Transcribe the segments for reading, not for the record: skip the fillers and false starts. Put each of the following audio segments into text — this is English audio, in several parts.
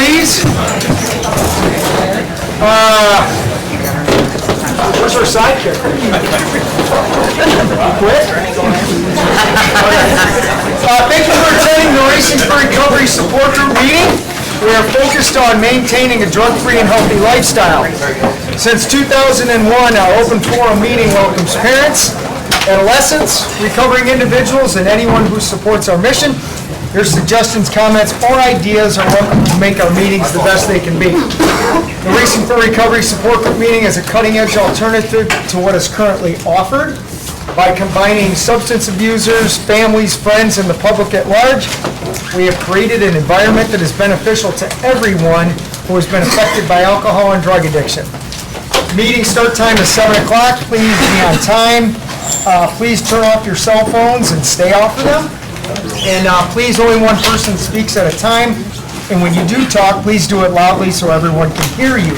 please. Where's our sidekick? Quit? Thank you for attending the Racing for Recovery Support Group meeting. We are focused on maintaining a drug-free and healthy lifestyle. Since 2001, our open forum meeting welcomes parents, adolescents, recovering individuals, and anyone who supports our mission. Your suggestions, comments, or ideas are welcome to make our meetings the best they can be. The Racing for Recovery Support Group meeting is a cutting-edge alternative to what is currently offered. By combining substance abusers, families, friends, and the public at large, we have created an environment that is beneficial to everyone who has been affected by alcohol and drug addiction. Meeting start time is 7 o'clock. Please be on time. Please turn off your cell phones and stay off of them. And please, only one person speaks at a time. And when you do talk, please do it loudly so everyone can hear you.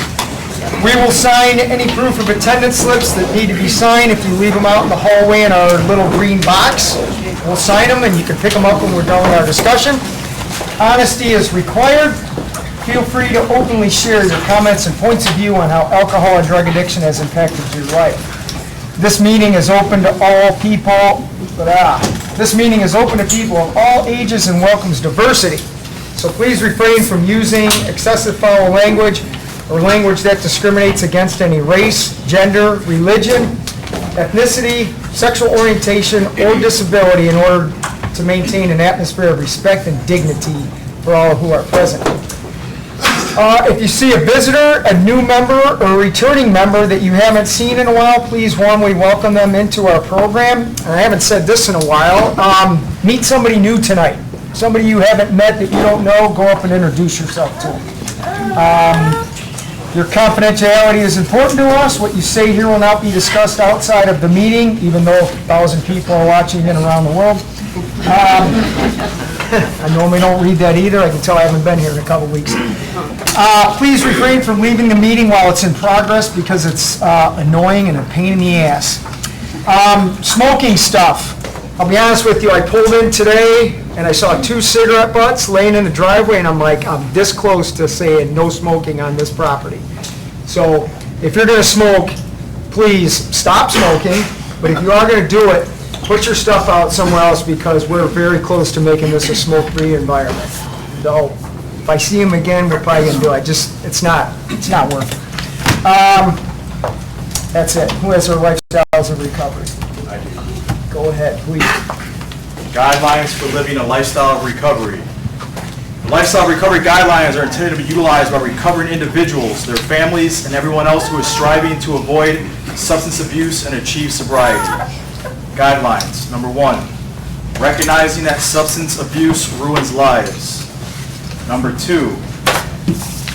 We will sign any proof of attendance slips that need to be signed. If you leave them out in the hallway in our little green box, we'll sign them and you can pick them up when we're done with our discussion. Honesty is required. Feel free to openly share your comments and points of view on how alcohol and drug addiction has impacted your life. This meeting is open to all people. This meeting is open to people of all ages and welcomes diversity. So please refrain from using excessive foul language or language that discriminates against any race, gender, religion, ethnicity, sexual orientation, or disability in order to maintain an atmosphere of respect and dignity for all who are present. If you see a visitor, a new member, or a returning member that you haven't seen in a while, please warmly welcome them into our program. And I haven't said this in a while. Meet somebody new tonight. Somebody you haven't met that you don't know, go up and introduce yourself to them. Your confidentiality is important to us. What you say here will not be discussed outside of the meeting, even though 1,000 people are watching it around the world. I normally don't read that either. I can tell I haven't been here in a couple weeks. Please refrain from leaving the meeting while it's in progress because it's annoying and a pain in the ass. Smoking stuff. I'll be honest with you, I pulled in today and I saw 2 cigarette butts laying in the driveway and I'm like, I'm this close to saying no smoking on this property. So if you're gonna smoke, please stop smoking, but if you are gonna do it, put your stuff out somewhere else because we're very close to making this a smoke-free environment. So if I see him again, we're probably gonna do it. It's not worth it. That's it. Who has our lifestyles of recovery? I do. Go ahead, please. Guidelines for living a lifestyle of recovery. The lifestyle recovery guidelines are intended to be utilized by recovering individuals, their families, and everyone else who is striving to avoid substance abuse and achieve sobriety. Guidelines. Number 1, recognizing that substance abuse ruins lives. Number 2,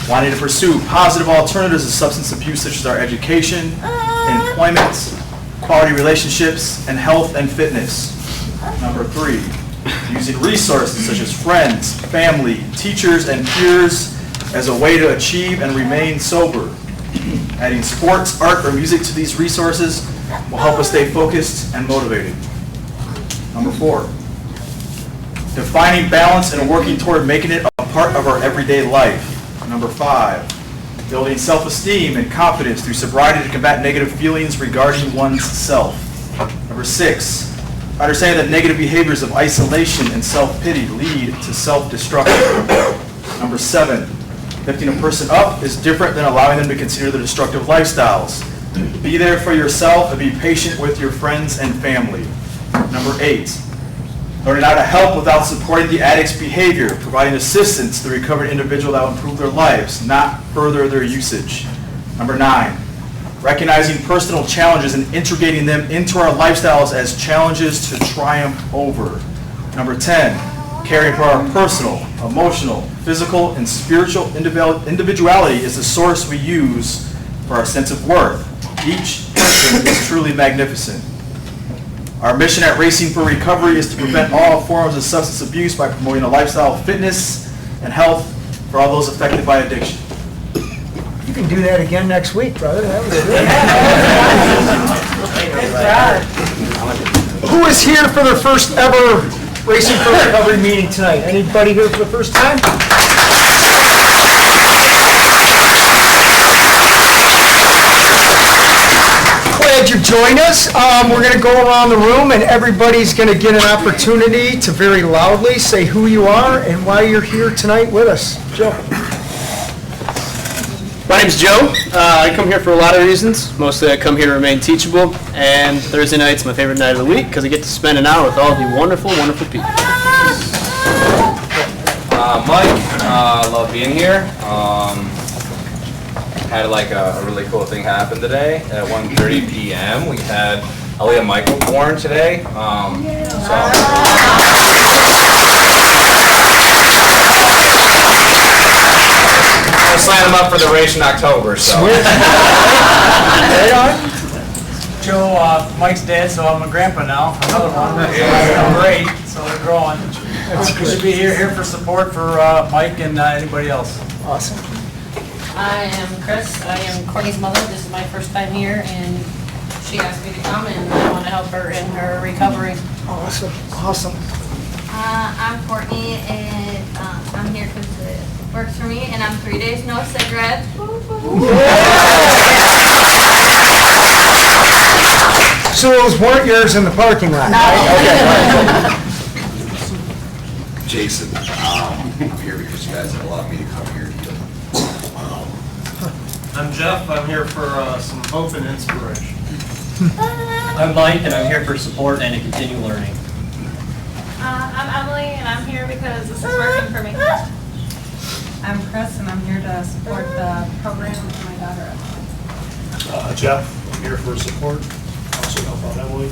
wanting to pursue positive alternatives to substance abuse such as our education, employment, quality relationships, and health and fitness. Number 3, using resources such as friends, family, teachers, and peers as a way to achieve and remain sober. Adding sports, art, or music to these resources will help us stay focused and motivated. Number 4, defining balance and working toward making it a part of our everyday life. Number 5, building self-esteem and confidence through sobriety to combat negative feelings regarding one's self. Number 6, understanding that negative behaviors of isolation and self-pity lead to self-destruction. Number 7, lifting a person up is different than allowing them to continue their destructive lifestyles. Be there for yourself and be patient with your friends and family. Number 8, learning how to help without supporting the addict's behavior, providing assistance to the recovered individual that will improve their lives, not further their usage. Number 9, recognizing personal challenges and integrating them into our lifestyles as challenges to triumph over. Number 10, caring for our personal, emotional, physical, and spiritual individuality is the source we use for our sense of worth. Each person is truly magnificent. Our mission at Racing for Recovery is to prevent all forms of substance abuse by promoting a lifestyle of fitness and health for all those affected by addiction. You can do that again next week, brother. That was good. Who is here for their first ever Racing for Recovery meeting tonight? Anybody here for the first time? to join us. We're going to go around the room, and everybody's going to get an opportunity to very loudly say who you are and why you're here tonight with us. Joe. My name's Joe. I come here for a lot of reasons. Mostly I come here to remain teachable, and Thursday night's my favorite night of the week because I get to spend an hour with all the wonderful, wonderful people. Mike, love being here. Had like a really cool thing happen today at 1:30 p.m. We had Aaliyah Michael born today. I signed him up for the race in October, so. Joe, Mike's dead, so I'm a grandpa now. Another one. Yeah. Great, so they're growing. We should be here for support for Mike and anybody else. Awesome. I am Chris. I am Courtney's mother. This is my first time here, and she asked me to come, and I want to help her in her recovery. Awesome. Awesome. I'm Courtney, and I'm here because it works for me, and I'm 3 days no cigarette. So those weren't yours in the parking lot, right? Okay. Jason, I'm here because you guys have allowed me to come here. I'm Jeff. I'm here for some hope and inspiration. I'm Mike, and I'm here for support and to continue learning. I'm Emily, and I'm here because this is working for me. I'm Chris, and I'm here to support the program with my daughter. Jeff, I'm here for support. Also help out Emily.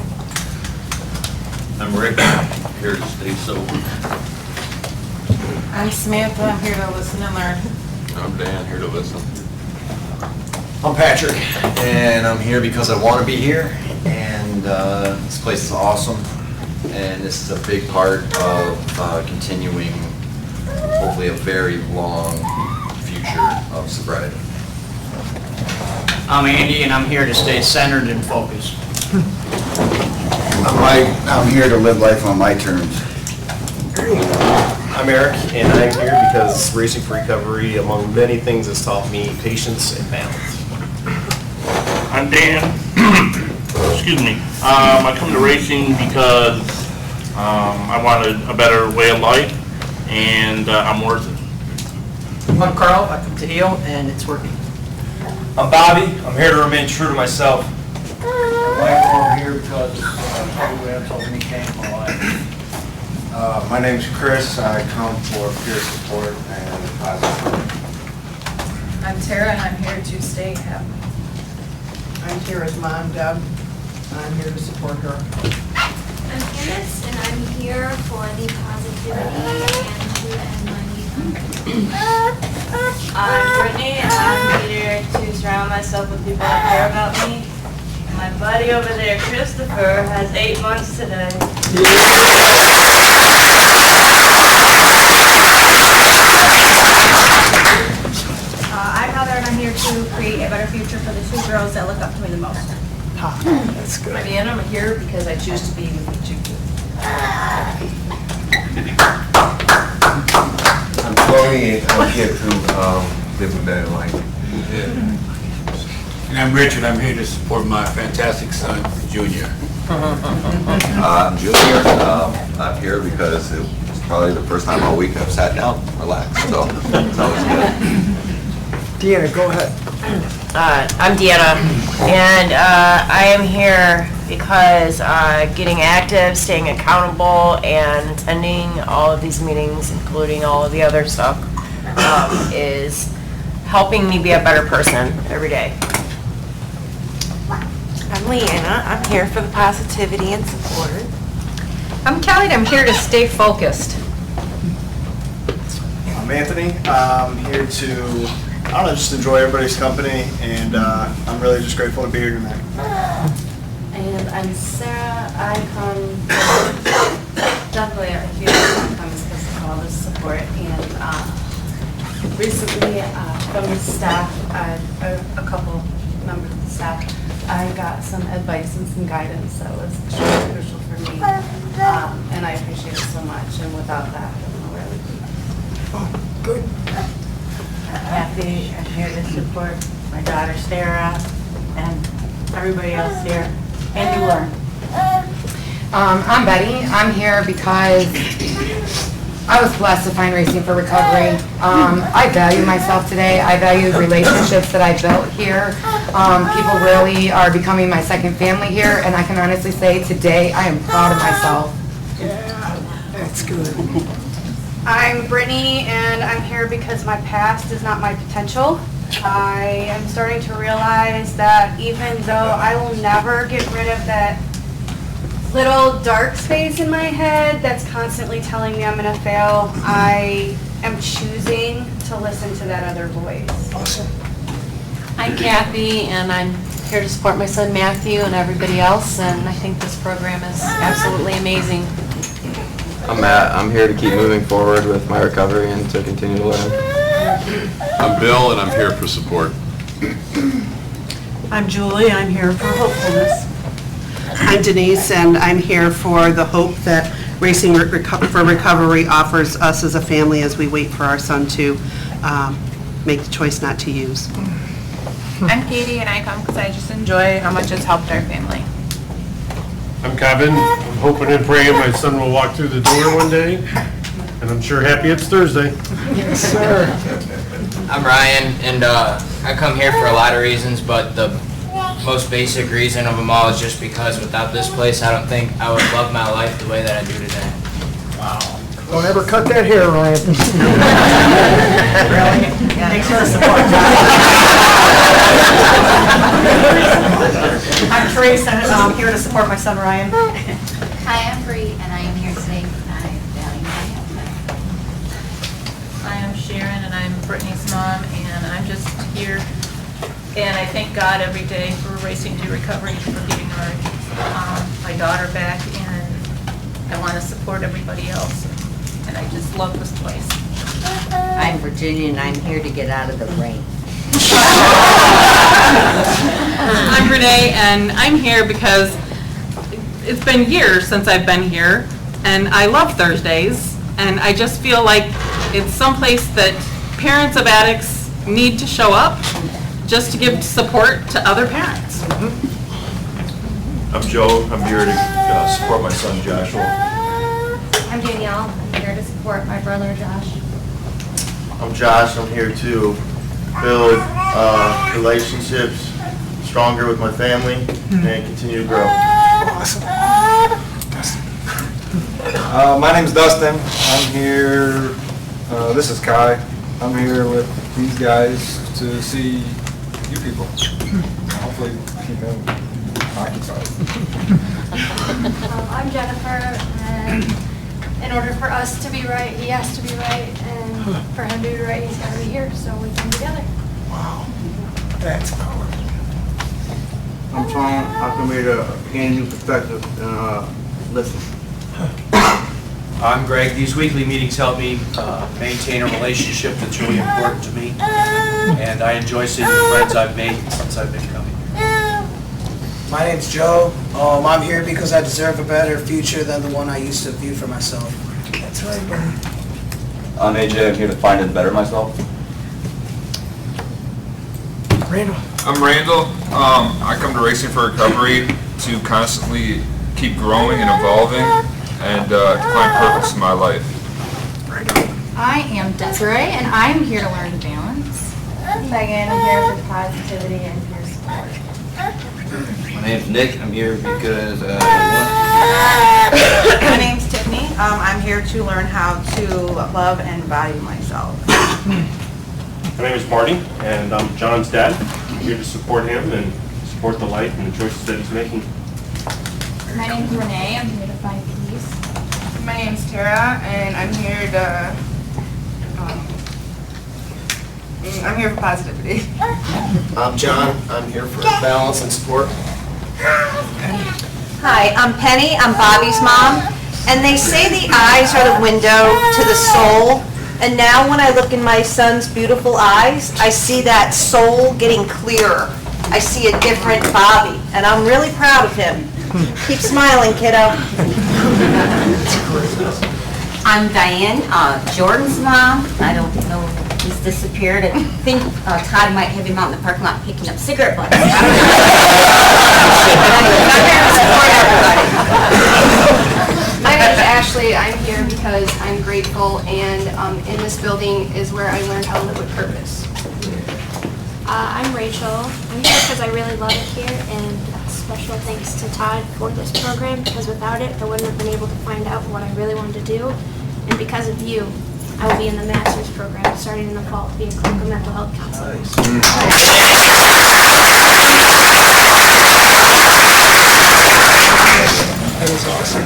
I'm Rick, I'm here to stay sober. I'm Samantha. I'm here to listen and learn. I'm Dan, here to listen. I'm Patrick, and I'm here because I want to be here, and this place is awesome, and this is a big part of continuing, hopefully, a very long future of sobriety. I'm Andy, and I'm here to stay centered and focused. I'm Mike, I'm here to live life on my terms. I'm Eric, and I'm here because Racing for Recovery, among many things, has taught me patience and balance. I'm Dan. Excuse me. I come to racing because I wanted a better way of life, and I'm worth it. I'm Carl. I come to heal, and it's working. I'm Bobby. I'm here to remain true to myself. I'm here because probably have something came in my life. My name's Chris. I come for peer support and positive. I'm Tara, and I'm here to stay happy. I'm Tara's mom, Deb. I'm here to support her. I'm Candace, and I'm here for the positivity and to end my I'm Brittany, and I'm here to surround myself with people that care about me. And my buddy over there, Christopher, has 8 months today. I'm Heather, and I'm here to create a better future for the two girls that look up to me the most. That's good. I'm Ann. I'm here because I choose to be with you. I'm Chloe, and I'm here to live a better life. And I'm Richard. I'm here to support my fantastic son, Junior. I'm Junior. I'm here because it was probably the first time all week I've sat down, relaxed, so it's always good. Deanna, go ahead. I'm Deanna, and I am here because getting active, staying accountable, and attending all of these meetings, including all of the other stuff, is helping me be a better person every day. I'm Leanna. I'm here for the positivity and support. I'm Kelly, and I'm here to stay focused. I'm Anthony. I'm here to, I don't know, just enjoy everybody's company, and I'm really just grateful to be here tonight. And I'm Sarah. I come definitely a huge comes because of all this support. And recently, from the staff, a couple members of the staff, I got some advice and some guidance that was extremely crucial for me. And I appreciate it so much. And without that, I don't know where I would be. Oh, good. I'm happy. I'm here to support my daughter, Sarah, and everybody else here. And you learn. I'm Betty. I'm here because I was blessed to find Racing for Recovery. I value myself today. I value relationships that I built here. People really are becoming my second family here, and I can honestly say today I am proud of myself. That's good. I'm Brittany, and I'm here because my past is not my potential. I am starting to realize that even though I will never get rid of that little dark space in my head that's constantly telling me I'm going to fail, I am choosing to listen to that other voice. Awesome. I'm Kathy, and I'm here to support my son Matthew and everybody else, and I think this program is absolutely amazing. I'm Matt. I'm here to keep moving forward with my recovery and to continue to learn. I'm Bill, and I'm here for support. I'm Julie. I'm here for hopefulness. I'm Denise, and I'm here for the hope that Racing for Recovery offers us as a family as we wait for our son to make the choice not to use. I'm Katie, and I come because I just enjoy how much it's helped our family. I'm Kevin. I'm hoping and praying my son will walk through the door one day, and I'm sure happy it's Thursday. Yes, sir. I'm Ryan, and I come here for a lot of reasons, but the most basic reason of them all is just because without this place, I don't think I would love my life the way that I do today. Wow. Don't ever cut that hair, Ryan. Really? Yeah. Thanks for the support, I'm Teresa, and I'm here to support my son Ryan. Hi, I'm Bree, and I am here today because I value my health. I am Sharon, and I'm Brittany's mom, and I'm just here, and I thank God every day for Racing to Recovery for getting my daughter back, and I want to support everybody else, and I just love this place. I'm Virginia, and I'm here to get out of the rain. I'm Renee, and I'm here because it's been years since I've been here, and I love Thursdays, and I just feel like it's someplace that parents of addicts need to show up just to give support to other parents. I'm Joe. I'm here to support my son Joshua. I'm Danielle. I'm here to support my brother Josh. I'm Josh. I'm here to build relationships stronger with my family and continue to grow. Awesome. My name's Dustin. I'm here, this is Kai. I'm here with these guys to see you people. Hopefully keep them occupied. I'm Jennifer, and in order for us to be right, he has to be right, and for him to be right, he's got to be here, so we come together. Wow. That's powerful. I'm Tom. I come here to gain a new perspective and listen. I'm Greg. These weekly meetings help me maintain a relationship that's really important to me, and I enjoy seeing the friends I've made since I've been coming. My name's Joe. I'm here because I deserve a better future than the one I used to view for myself. That's right, buddy. I'm AJ. I'm here to find and better myself. Randall. I'm Randall. I come to Racing for Recovery to constantly keep growing and evolving and to find purpose in my life. I am Desiree, and I'm here to learn balance. Megan, I'm here for positivity and peer support. My name's Nick. I'm here because My name's Tiffany. I'm here to learn how to love and value myself. My name is Marty, and I'm John's dad. I'm here to support him and support the life and the choices that he's making. My name's Renee. I'm here to find peace. My name's Tara, and I'm here to, I'm here for positivity. I'm John. I'm here for balance and support. Hi, I'm Penny. I'm Bobby's mom. And they say the eyes are the window to the soul. And now when I look in my son's beautiful eyes, I see that soul getting clearer. I see a different Bobby, and I'm really proud of him. Keep smiling, kiddo. I'm Diane, Jordan's mom. I don't know He's disappeared. I think Todd might have him out in the parking lot picking up cigarette butts. I don't know. I'm here to support everybody. My name is Ashley. I'm here because I'm grateful, and in this building is where I learned how to live with purpose. I'm Rachel. I'm here because I really love it here, and special thanks to Todd for this program, because without it, I wouldn't have been able to find out what I really wanted to do. And because of you, I will be in the master's program starting in the fall to be a clinical mental health counselor. That is awesome.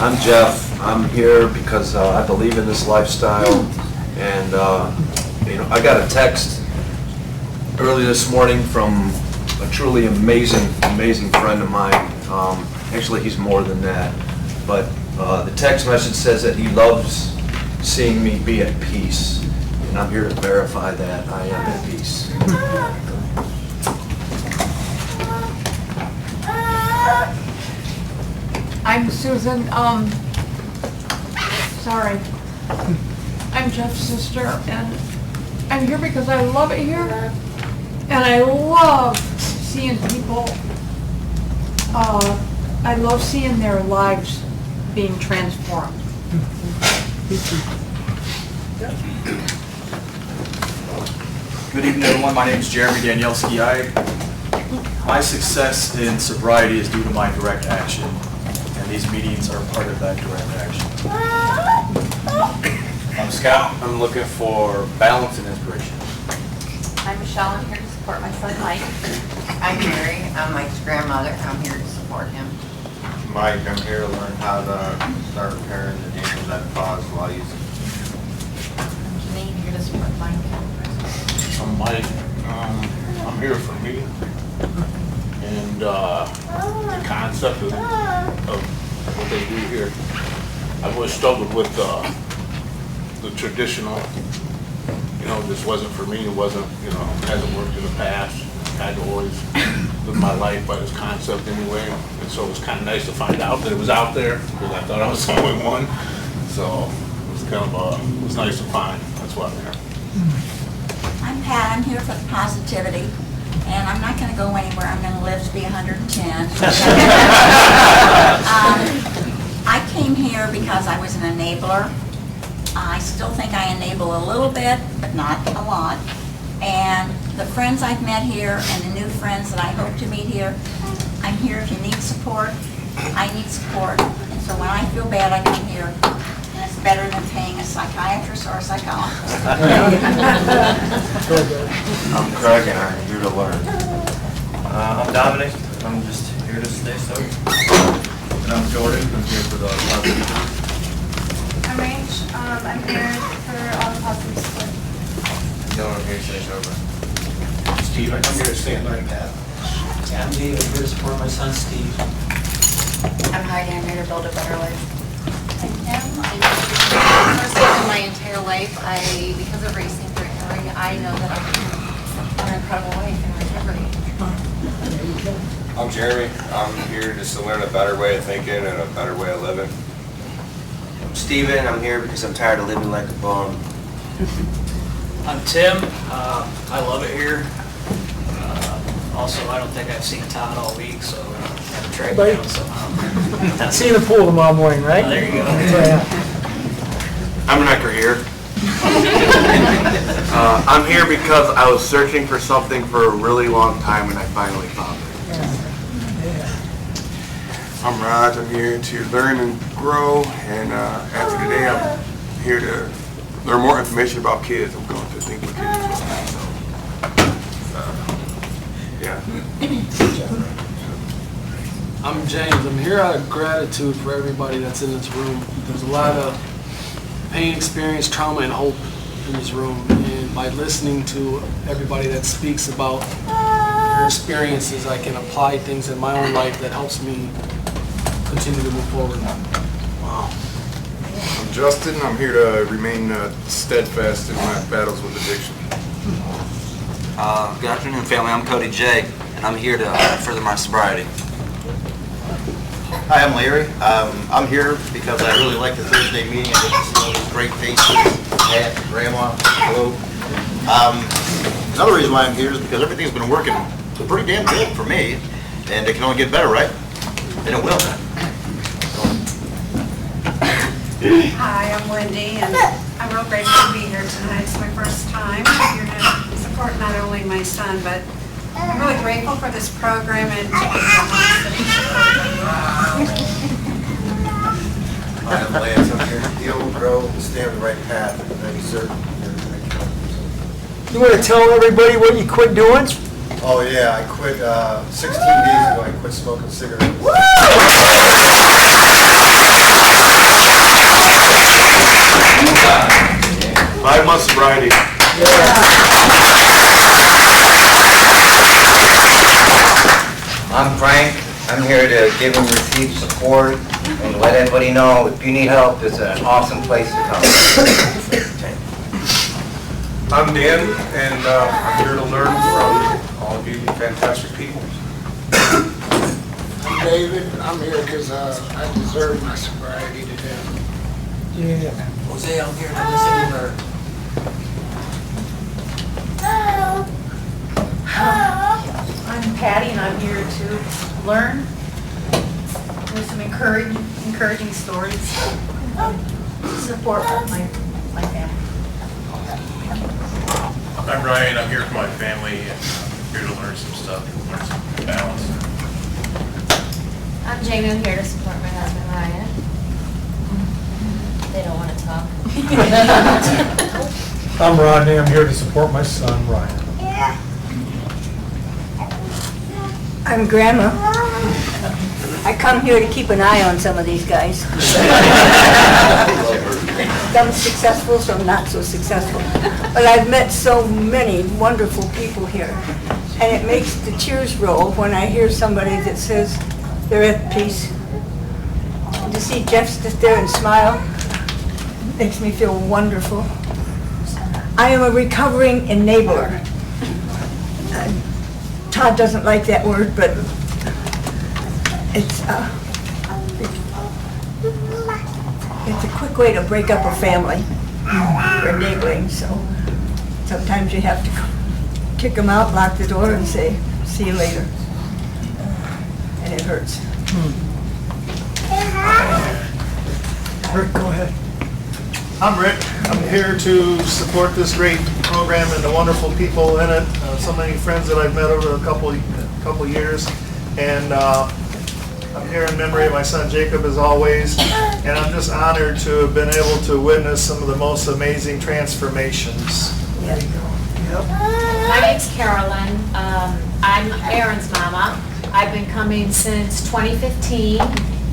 I'm Jeff. I'm here because I believe in this lifestyle, and I got a text early this morning from a truly amazing friend of mine. Actually, he's more than that, but the text message says that he loves seeing me be at peace, and I'm here to verify that I am at peace. I'm Susan, sorry. I'm Jeff's sister, and I'm here because I love it here, and I love seeing people, I love seeing their lives being transformed. Good evening, everyone. My name is Jeremy Danielski. My success in sobriety is due to my direct action, and these meetings are part of that direct action. I'm Scott. I'm looking for balance and inspiration. I'm Michelle. I'm here to support my son Mike. I'm Mary. I'm Mike's grandmother. I'm here to support him. Mike, I'm here to learn how to start repairing the damage I've caused while using. Janine, here to support Mike. I'm Mike. I'm here for me. And the concept of what they do here. I've always struggled with the traditional, this wasn't for me. It wasn't, hasn't worked in the past. I had to always live my life by this concept anyway. And so it was kind of nice to find out that it was out there, because I thought I was the only one. So it was kind of, it was nice to find. That's why I'm here. I'm Pat. I'm here for the positivity, and I'm not going to go anywhere. I'm going to live to be 110. I came here because I was an enabler. I still think I enable a little bit, but not a lot. And the friends I've met here and the new friends that I hope to meet here, I'm here if you need support. I need support. And so when I feel bad, I come here. And it's better than paying a psychiatrist or a psychologist. I'm Craig, and I'm here to learn. I'm Dominic. I'm just here to stay sober. And I'm Jordan. I'm here for the positive. I'm Rach. I'm here for all the positive support. Dylan, I'm here to stay sober. Steve, I'm here to stay on my path. I'm David, here to support my son Steve. I'm Heidi. I'm here to build a better life. I'm Kim. I'm first time in my entire life, because of racing for recovery, I know that I'm an incredible life in recovery. I'm Jeremy. I'm here just to learn a better way of thinking and a better way of living. I'm Steven. I'm here because I'm tired of living like a bum. I'm Tim. I love it here. Also, I don't think I've seen Todd all week, so I'm going to track him down somehow. See you in the pool tomorrow morning, right? Oh, there you go. I'm an Ecker here. I'm here because I was searching for something for a really long time, and I finally found it. I'm Raj. I'm here to learn and grow, and after today, I'm here to learn more information about kids. I'm going to think with kids as well. So, yeah. I'm James. I'm here out of gratitude for everybody that's in this room. There's a lot of pain, experience, trauma, and hope in this room. And by listening to everybody that speaks about their experiences, I can apply things in my own life that helps me continue to move forward. Wow. I'm Justin. I'm here to remain steadfast in my battles with addiction. Good afternoon, family. I'm Cody J, and I'm here to further my sobriety. Hi, I'm Larry. I'm here because I really like the Thursday meeting. I get to see all these great faces. Pat, Grandma, hello. Another reason why I'm here is because everything's been working pretty damn good for me, and it can only get better, right? And it will. Hi, I'm Wendy, and I'm real grateful to be here tonight. It's my first time here to support not only my son, but I'm really grateful for this program and I'm Lance, I'm here to heal, grow, and stay on the right path. Thank you, sir. You want to tell everybody what you quit doing? Oh, yeah, I quit 16 days ago. I quit smoking cigarettes. 5 months sobriety. I'm Frank. I'm here to give and receive support and let everybody know if you need help, it's an awesome place to come. I'm Dan, and I'm here to learn from all of you fantastic people. I'm David, and I'm here because I deserve my sobriety today. Yeah. Jose, I'm here to listen to her. I'm Patty, and I'm here to learn. There's some encouraging stories to support my family. I'm Ryan, I'm here for my family, and here to learn some stuff, learn some balance. I'm Jamie, I'm here to support my husband Ryan. They don't want to talk. I'm Rodney, I'm here to support my son, Ryan. I'm Grandma. I come here to keep an eye on some of these guys. Some successful, some not so successful. But I've met so many wonderful people here. And it makes the tears roll when I hear somebody that says they're at peace. And to see Jeff sit there and smile makes me feel wonderful. I am a recovering enabler. Todd doesn't like that word, but it's a quick way to break up a family for enabling. So sometimes you have to kick them out, lock the door, and say, "See you later." And it hurts. Rick, go ahead. I'm Rick. I'm here to support this great program and the wonderful people in it. So many friends that I've met over a couple years, and I'm here in memory of my son Jacob, as always. And I'm just honored to have been able to witness some of the most amazing transformations. There you go. Yep. My name's Carolyn. I'm Aaron's mama. I've been coming since 2015,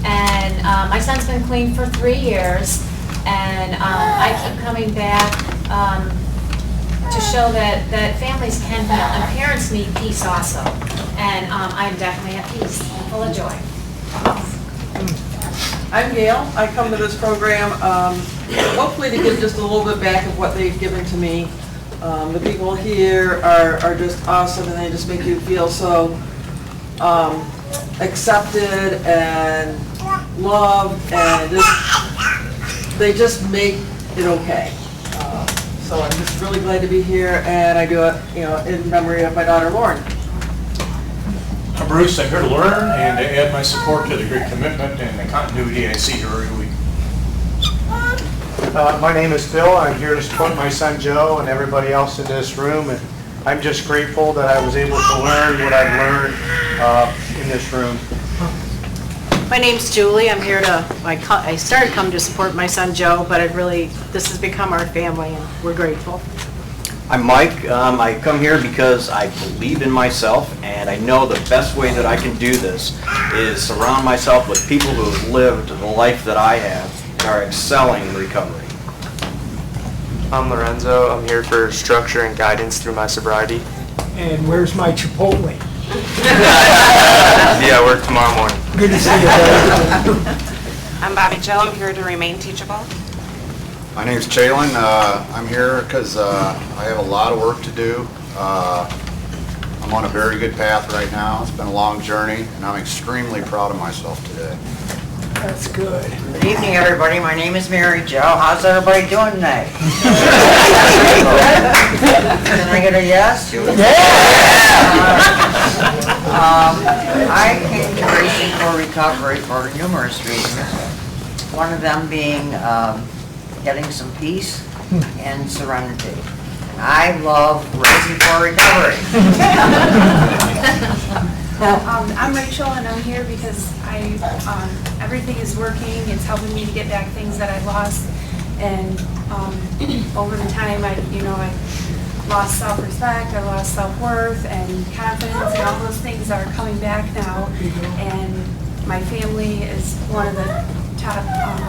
and my son's been clean for 3 years. And I keep coming back to show that families can heal, and parents need peace also. And I'm definitely at peace and full of joy. I'm Gail. I come to this program hopefully to give just a little bit back of what they've given to me. The people here are just awesome, and they just make you feel so accepted and loved, and they just make it okay. So I'm just really glad to be here, and I do it, in memory of my daughter Lauren. I'm Bruce, I'm here to learn and to add my support to the great commitment and the continuity I see here every week. My name is Phil. I'm here to support my son Joe and everybody else in this room. And I'm just grateful that I was able to learn what I've learned in this room. My name's Julie. I'm here I started coming to support my son Joe, but this has become our family, and we're grateful. I'm Mike. I come here because I believe in myself, and I know the best way that I can do this is surround myself with people who have lived the life that I have and are excelling in recovery. I'm Lorenzo. I'm here for structure and guidance through my sobriety. And where's my Chipotle? Yeah, I work tomorrow morning. Good to see you, buddy. I'm Bobby Joe. I'm here to remain teachable. My name's Jalen. I'm here because I have a lot of work to do. I'm on a very good path right now. It's been a long journey, and I'm extremely proud of myself today. That's good. Good evening, everybody. My name is Mary Jo. How's everybody doing tonight? Can I get a yes? I came to Racing for Recovery for numerous reasons. One of them being getting some peace and serenity. I love Racing for Recovery. I'm Rachel, and I'm here because everything is working. It's helping me to get back things that I lost, and over the time, I lost self-respect, I lost self-worth, and confidence, and all those things are coming back now. And my family is one of the top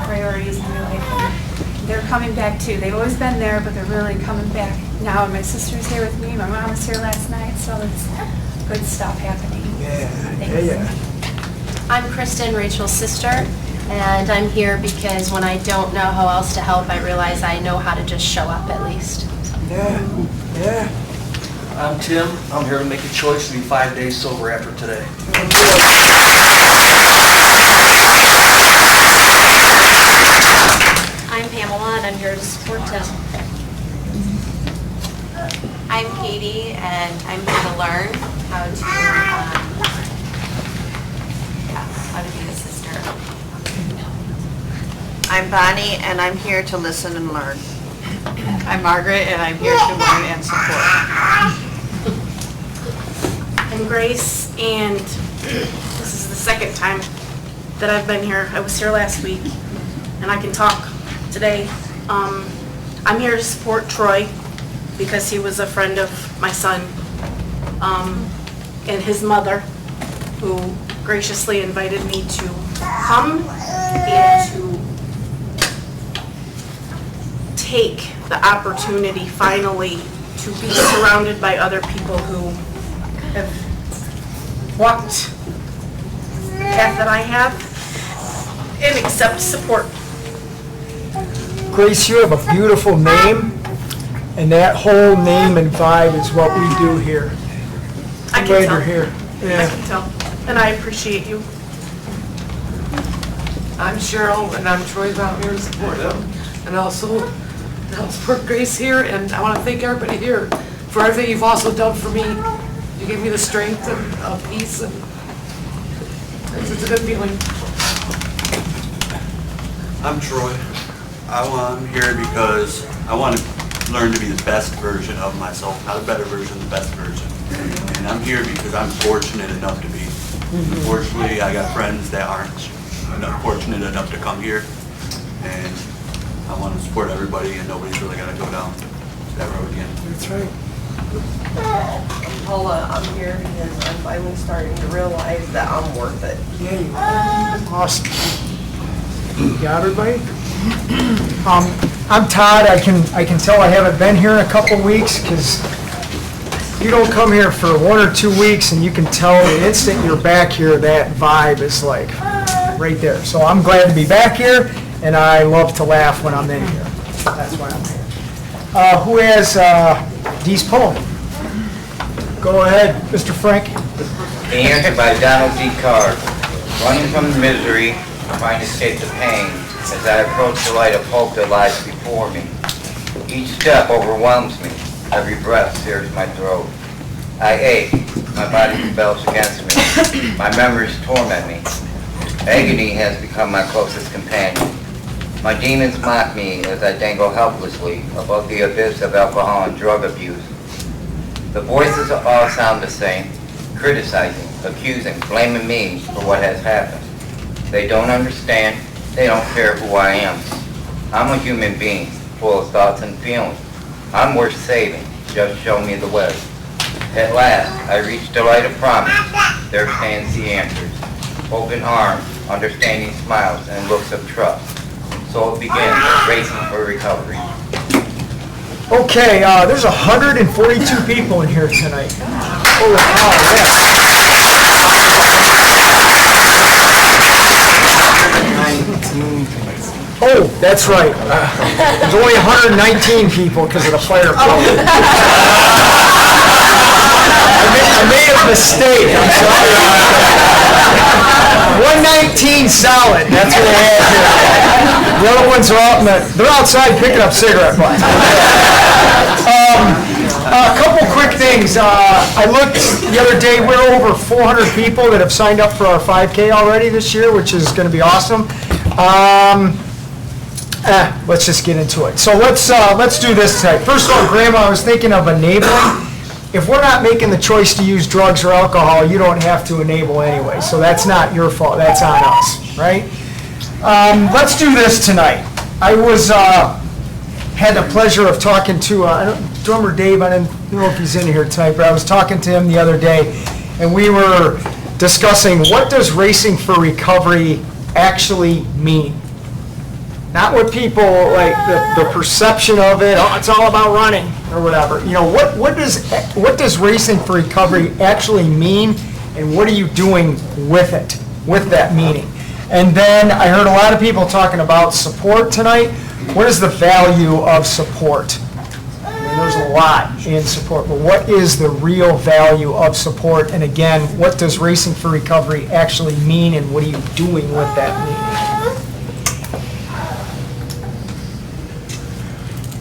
priorities in my life, and they're coming back too. They've always been there, but they're really coming back now. And my sister's here with me. My mom was here last night, so it's good stuff happening. I'm Kristen, Rachel's sister, and I'm here because when I don't know how else to help, I realize I know how to just show up at least. I'm Tim. I'm here to make a choice to be 5 days sober after today. I'm Pamela, and I'm here to support Tim. I'm Katie, and I'm here to learn how to be a sister. I'm Bonnie, and I'm here to listen and learn. I'm Margaret, and I'm here to learn and support. I'm Grace, and this is the second time that I've been here. I was here last week, and I can talk today. I'm here to support Troy because he was a friend of my son and his mother, who graciously invited me to come and to take the opportunity finally to be surrounded by other people who have walked the path that I have and accept support. Grace, you have a beautiful name, and that whole name and vibe is what we do here. I'm glad you're here. I can tell, and I appreciate you. I'm Cheryl, and I'm Troy out here to support him, and also to help support Grace here, and I want to thank everybody here for everything you've also done for me. You gave me the strength and peace, and it's a good feeling. I'm Troy. I'm here because I want to learn to be the best version of myself, not a better version, the best version. And I'm here because I'm fortunate enough to be. Unfortunately, I got friends that aren't fortunate enough to come here, and I want to support everybody, and nobody's really going to go down that road again. That's right. Paula, I'm here because I'm finally starting to realize that I'm worth it. Yeah, you are. Awesome. You got everybody? I'm Todd. I can tell I haven't been here in a couple weeks because you don't come here for 1 or 2 weeks and you can tell the instant you're back here, that vibe is like right there. So I'm glad to be back here, and I love to laugh when I'm in here. That's why I'm here. Who has Dee's poem? Go ahead, Mr. Frank. The answer by Donald D. Card. Running from the misery, trying to escape the pain, as I approach the light of hope that lies before me. Each step overwhelms me. Every breath sears my throat. I ache. My body rebels against me. My memories torment me. Agony has become my closest companion. My demons mock me as I dangle helplessly above the abyss of alcohol and drug abuse. The voices all sound the same, criticizing, accusing, blaming me for what has happened. They don't understand. They don't care who I am. I'm a human being, full of thoughts and feelings. I'm worth saving. Just show me the way. At last, I reach the light of promise. There stands the answers. Open arms, understanding smiles, and looks of trust. So it begins, racing for recovery. Okay, there's 142 people in here tonight. Holy cow, Oh, that's right. There's only 119 people because of the fire problem. I made a mistake, I'm sorry. 119 solid, that's what I have here. The other ones are out they're outside picking up cigarette butts. A couple quick things. I looked the other day, we're over 400 people that have signed up for our 5K already this year, which is going to be awesome. Let's just get into it. So let's do this tonight. First of all, Grandma, I was thinking of enabling. If we're not making the choice to use drugs or alcohol, you don't have to enable anyway. So that's not your fault. That's on us, right? Let's do this tonight. I had the pleasure of talking to drummer Dave. I don't know if he's in here tonight, but I was talking to him the other day, and we were discussing what does Racing for Recovery actually mean. Not what people, like the perception of it, oh, it's all about running or whatever. You know, what does Racing for Recovery actually mean, and what are you doing with it, with that meaning? And then I heard a lot of people talking about support tonight. What is the value of support? I mean, there's a lot in support, but what is the real value of support? And again, what does Racing for Recovery actually mean, and what are you doing with that meaning?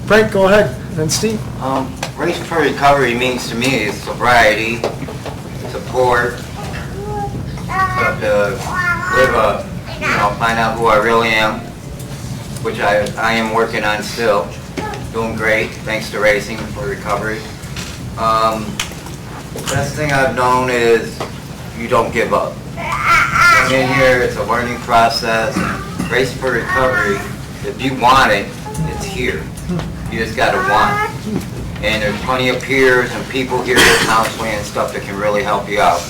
Frank, go ahead, and then Steve. Racing for Recovery means to me is sobriety, support, to live find out who I really am, which I am working on still. Doing great, thanks to Racing for Recovery. Best thing I've known is you don't give up. Come in here, it's a learning process. Racing for Recovery, if you want it, it's here. You just gotta want it. And there's plenty of peers and people here with counseling and stuff that can really help you out.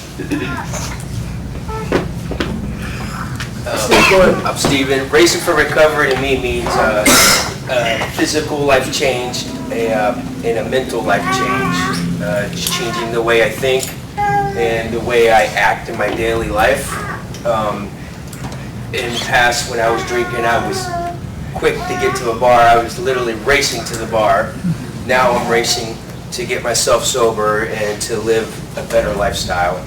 I'm Steven. Racing for Recovery to me means physical life change and a mental life change. Just changing the way I think and the way I act in my daily life. In the past, when I was drinking, I was quick to get to a bar. I was literally racing to the bar. Now I'm racing to get myself sober and to live a better lifestyle.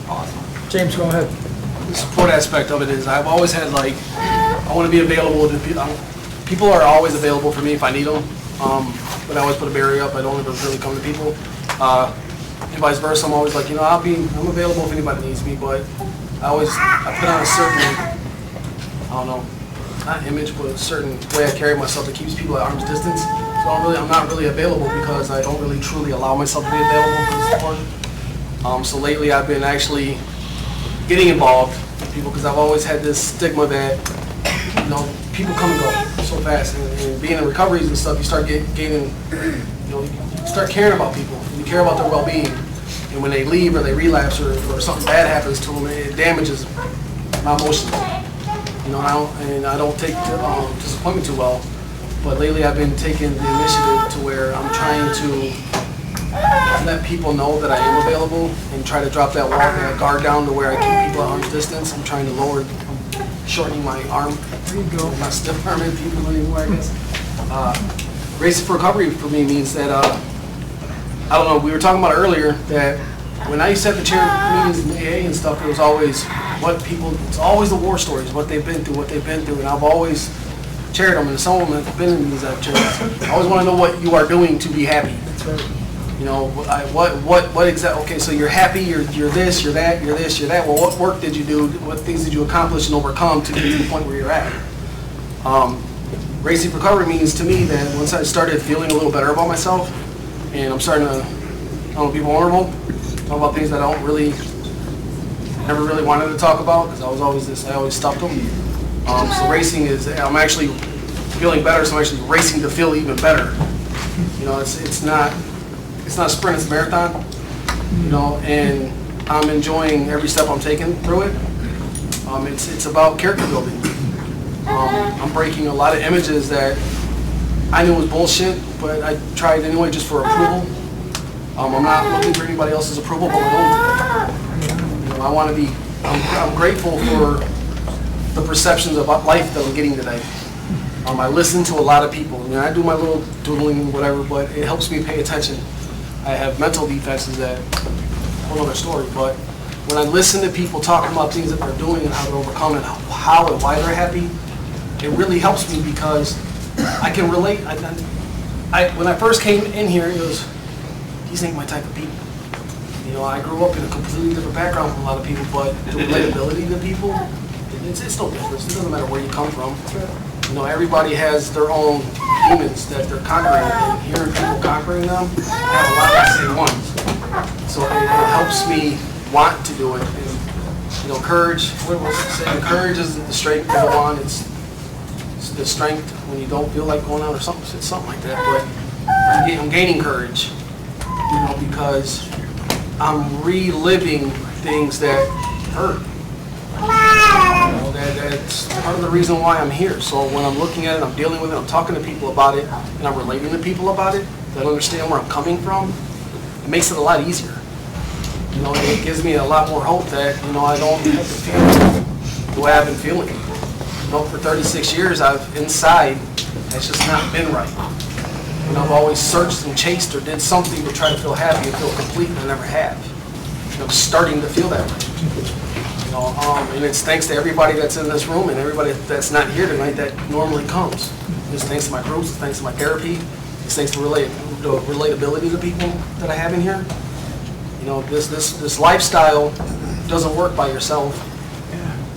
Awesome. James, go ahead. The support aspect of it is I've always had I want to be available to people. People are always available for me if I need them, but I always put a barrier up. I don't ever really come to people. And vice versa, I'm always like, I'm available if anybody needs me, but I put on a certain, not image, but a certain way I carry myself that keeps people at arm's distance. So I'm not really available because I don't really truly allow myself to be available for the support. So lately I've been actually getting involved with people because I've always had this stigma that, people come and go so fast. And being in recoveries and stuff, you start gaining, you start caring about people. You care about their well-being. And when they leave or they relapse or something bad happens to them, it damages my emotions. And I don't take disappointment too well. But lately I've been taking the initiative to where I'm trying to let people know that I am available and try to drop that wall, that guard down to where I keep people at arm's distance. I'm trying to shortening my arm. There you go. I'm not stiff arming people anymore, I guess. Racing for Recovery for me means that, we were talking about earlier that when I used to have the chair meetings in AA and stuff, it was always it's always the war stories, what they've been through, and I've always chaired them, and some of them have been in these chairs. I always want to know what you are doing to be happy. That's right. What exactly? Okay, so you're happy, you're this, you're that, you're this, you're that. Well, what work did you do? What things did you accomplish and overcome to get to the point where you're at? Racing for Recovery means to me that once I started feeling a little better about myself, and I'm starting to, be vulnerable, talk about things that I never really wanted to talk about because I always stopped them. So racing I'm actually feeling better, so I'm actually racing to feel even better. It's not a sprint, it's a marathon, and I'm enjoying every step I'm taking through it. It's about character building. I'm breaking a lot of images that I knew was bullshit, but I tried anyway just for approval. I'm not looking for anybody else's approval but my own. I'm grateful for the perceptions about life that I'm getting today. I listen to a lot of people. I do my little doodling, whatever, but it helps me pay attention. I have mental defenses that, a whole other story, but when I listen to people talking about things that they're doing and how they're overcoming, how and why they're happy, it really helps me because I can relate. When I first came in here, it was, these ain't my type of people. You know, I grew up in a completely different background from a lot of people, but the relatability to people, it's no difference. It doesn't matter where you come from. You know, everybody has their own demons that they're conquering, and hearing people conquering them, I have a lot of the same ones. So it helps me want to do it. And, you know, courage, what was it saying? Courage isn't the strength to go on, it's the strength when you don't feel like going out or something. It's something like that. But I'm gaining courage, you know, because I'm reliving things that hurt. You know, that's part of the reason why I'm here. So when I'm looking at it, I'm dealing with it, I'm talking to people about it, and I'm relating to people about it that understand where I'm coming from, it makes it a lot easier. You know, it gives me a lot more hope that, you know, I don't have to feel the way I've been feeling. You know, for 36 years, inside, it's just not been right. And I've always searched and chased or did something to try to feel happy and feel complete, and I never have. And I'm starting to feel that way. You know, and it's thanks to everybody that's in this room and everybody that's not here tonight that normally comes. It's thanks to my groups, it's thanks to my therapy, it's thanks to relatability to people that I have in here. You know, this lifestyle doesn't work by yourself.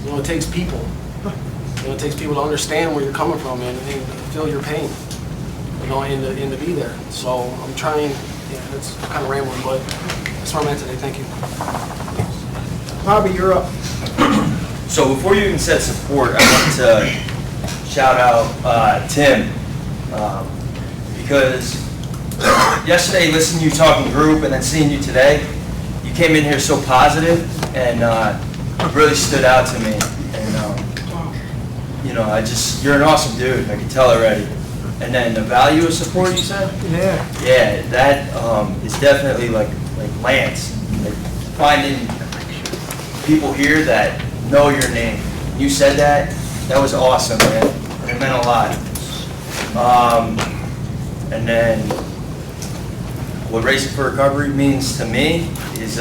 You know, it takes people. You know, it takes people to understand where you're coming from and feel your pain. You know, and to be there. So I'm trying. Yeah, it's kind of rambling, but that's where I'm at today. Thank you. Bobby, you're up. So before you even said support, I want to shout out Tim, because yesterday listening to you talking group and then seeing you today, you came in here so positive and it really stood out to me. And you know, you're an awesome dude. I can tell already. And then the value of support, you said? Yeah. Yeah, that is definitely like Lance, like finding people here that know your name. You said that was awesome, man. And it meant a lot. And then what Racing for Recovery means to me is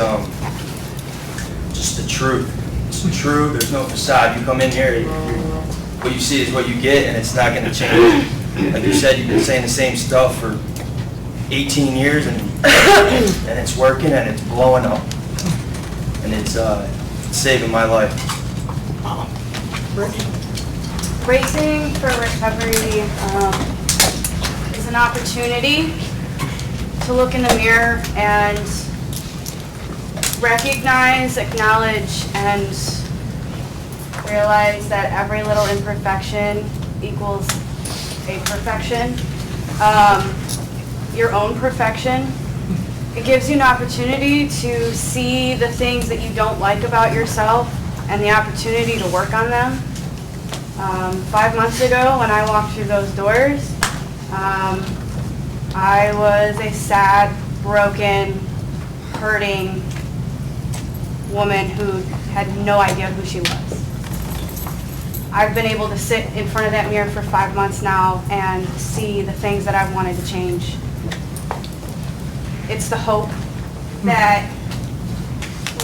just the truth. It's the truth. There's no facade. You come in here, what you see is what you get, and it's not going to change. Like you said, you've been saying the same stuff for 18 years, and it's working, and it's blowing up, and it's saving my life. Racing for Recovery is an opportunity to look in the mirror and recognize, acknowledge, and realize that every little imperfection equals a perfection, your own perfection. It gives you an opportunity to see the things that you don't like about yourself and the opportunity to work on them. 5 months ago when I walked through those doors, I was a sad, broken, hurting woman who had no idea who she was. I've been able to sit in front of that mirror for 5 months now and see the things that I've wanted to change. It's the hope that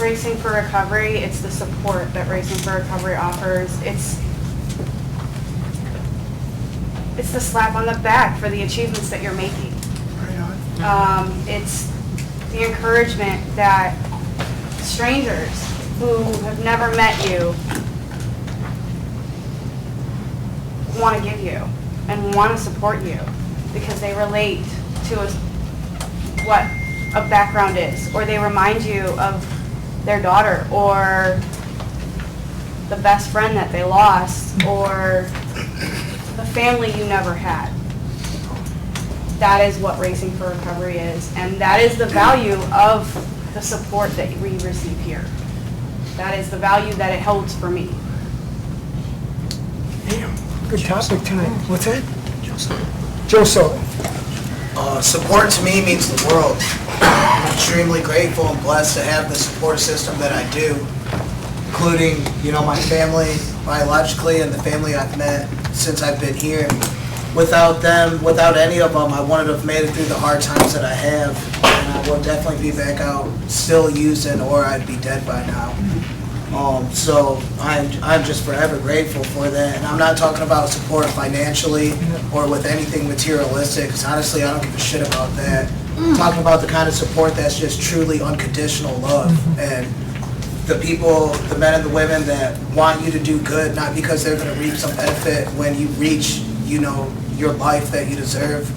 Racing for Recovery, it's the support that Racing for Recovery offers. It's the slap on the back for the achievements that you're making. It's the encouragement that strangers who have never met you want to give you and want to support you because they relate to what a background is, or they remind you of their daughter or the best friend that they lost or the family you never had. That is what Racing for Recovery is, and that is the value of the support that we receive here. That is the value that it holds for me. Damn, good topic tonight. What's that? Joe Sullivan. Support to me means the world. I'm extremely grateful and blessed to have the support system that I do, including, my family biologically and the family I've met since I've been here. Without them, without any of them, I wouldn't have made it through the hard times that I have. and I would definitely be back out still using, or I'd be dead by now. So I'm just forever grateful for that, and I'm not talking about support financially or with anything materialistic, because honestly I don't give a shit about that. I'm talking about the kind of support that's just truly unconditional love, and the people, the men and the women that want you to do good, not because they're going to reap some benefit when you reach, you know, your life that you deserve,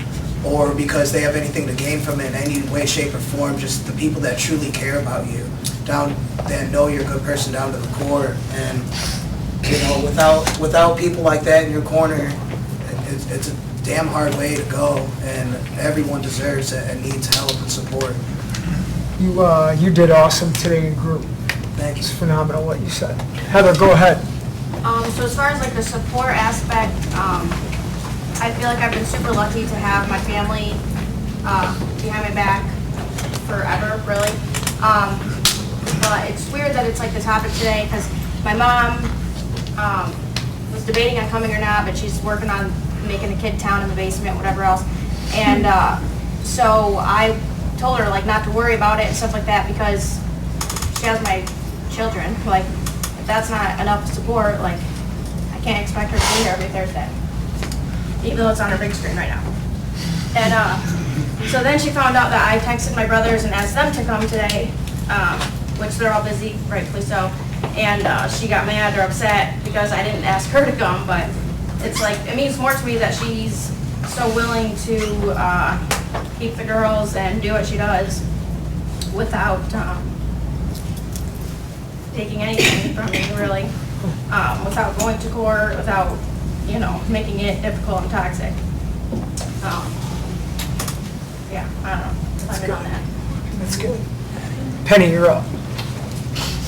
or because they have anything to gain from it in any way, shape, or form. Just the people that truly care about you, that know you're a good person down to the core. And you know, without people like that in your corner, it's a damn hard way to go, and everyone deserves it and needs help and support. You did awesome today in group. Thank you. It's phenomenal what you said. Heather, go ahead. So as far as like the support aspect, I feel like I've been super lucky to have my family behind my back forever, really. But it's weird that it's like the topic today, because my mom was debating on coming or not, but she's working on making a kid town in the basement, whatever else. And so I told her like not to worry about it and stuff like that, because she has my children. Like, if that's not enough support, like, I can't expect her to be here every Thursday, even though it's on her big screen right now. And so then she found out that I texted my brothers and asked them to come today, which they're all busy, rightfully so. And she got mad or upset because I didn't ask her to come, but it's like, it means more to me that she's so willing to keep the girls and do what she does without taking anything from me, really, without going to court, without, you know, making it difficult and toxic. Yeah, I don't know. I've been on that. That's good. Penny, you're up.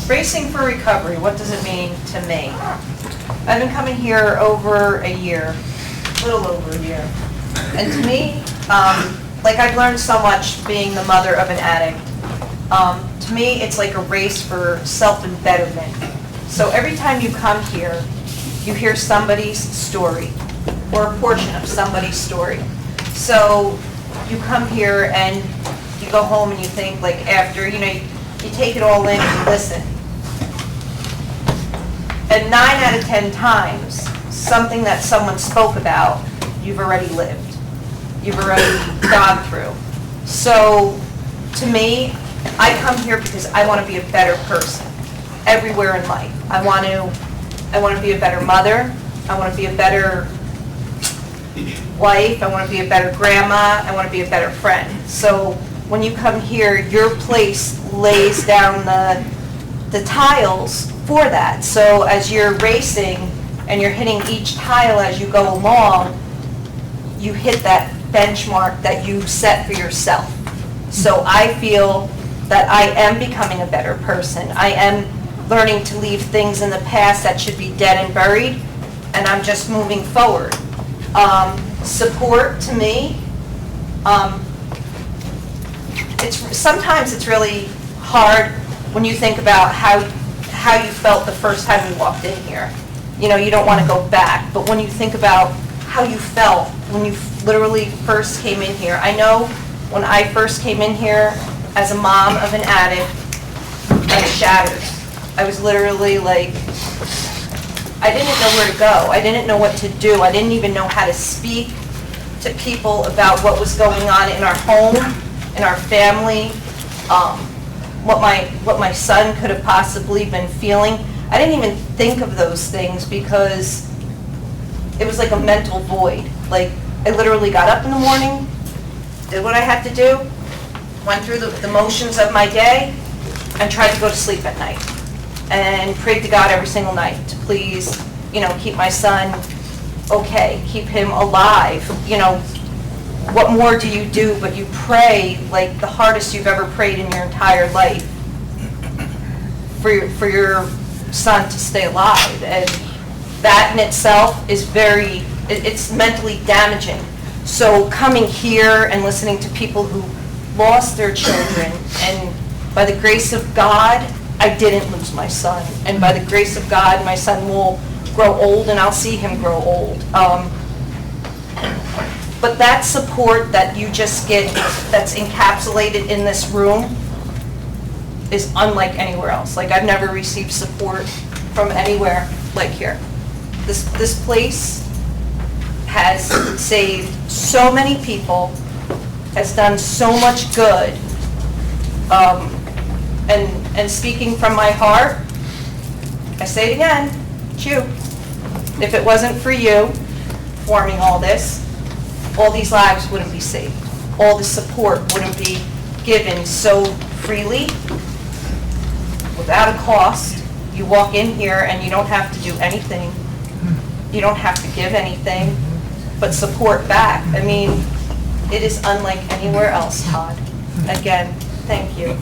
Racing for Recovery, what does it mean to me? I've been coming here over a year, a little over a year. And to me, like I've learned so much being the mother of an addict. To me, it's like a race for self-betterment. So every time you come here, you hear somebody's story, or a portion of somebody's story. So you come here and you go home and you think, like, after, you know, you take it all in and you listen. And 9 out of 10 times, something that someone spoke about, you've already lived. You've already gone through. So to me, I come here because I want to be a better person everywhere in life. I want to be a better mother. I want to be a better wife. I want to be a better grandma. I want to be a better friend. So when you come here, your place lays down the tiles for that. So as you're racing and you're hitting each tile as you go along, you hit that benchmark that you set for yourself. So I feel that I am becoming a better person. I am learning to leave things in the past that should be dead and buried, and I'm just moving forward. Support to me, sometimes it's really hard when you think about how you felt the first time you walked in here. You know, you don't want to go back, but when you think about how you felt when you literally first came in here. I know when I first came in here as a mom of an addict, I was shattered. I was literally like, I didn't know where to go. I didn't know what to do. I didn't even know how to speak to people about what was going on in our home, in our family, what my son could have possibly been feeling. I didn't even think of those things because it was like a mental void. Like, I literally got up in the morning, did what I had to do, went through the motions of my day, and tried to go to sleep at night. And prayed to God every single night to please, you know, keep my son okay, keep him alive. You know, what more do you do but you pray like the hardest you've ever prayed in your entire life for your son to stay alive. And that in itself is it's mentally damaging. So coming here and listening to people who lost their children, and by the grace of God, I didn't lose my son. And by the grace of God, my son will grow old, and I'll see him grow old. But that support that you just get, that's encapsulated in this room, is unlike anywhere else. Like, I've never received support from anywhere like here. This place has saved so many people, has done so much good. And speaking from my heart, I say it again, it's you. If it wasn't for you forming all this, all these lives wouldn't be saved. All the support wouldn't be given so freely, without a cost. You walk in here and you don't have to do anything. You don't have to give anything, but support back. I mean, it is unlike anywhere else, Todd. Again, thank you.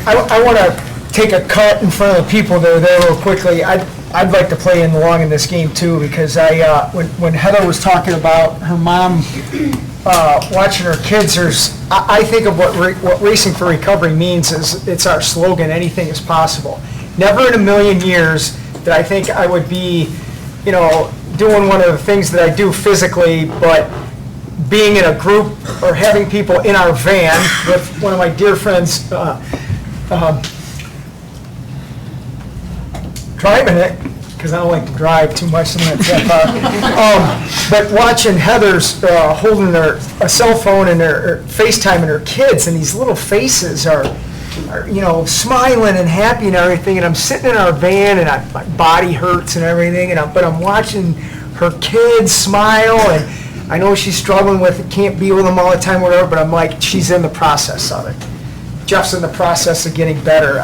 I want to take a cut in front of the people that are there real quickly. I'd like to play along in this game too, because when Heather was talking about her mom watching her kids, I think of what Racing for Recovery means is it's our slogan, anything is possible. Never in a million years that I think I would be, doing one of the things that I do physically, but being in a group or having people in our van with one of my dear friends driving it, because I don't like to drive too much. But watching Heather's holding a cell phone and her FaceTiming her kids, and these little faces are smiling and happy and everything, and I'm sitting in our van and my body hurts and everything, but I'm watching her kids smile, and I know she's struggling with it, can't be with them all the time, whatever, but I'm like, she's in the process of it. Jeff's in the process of getting better.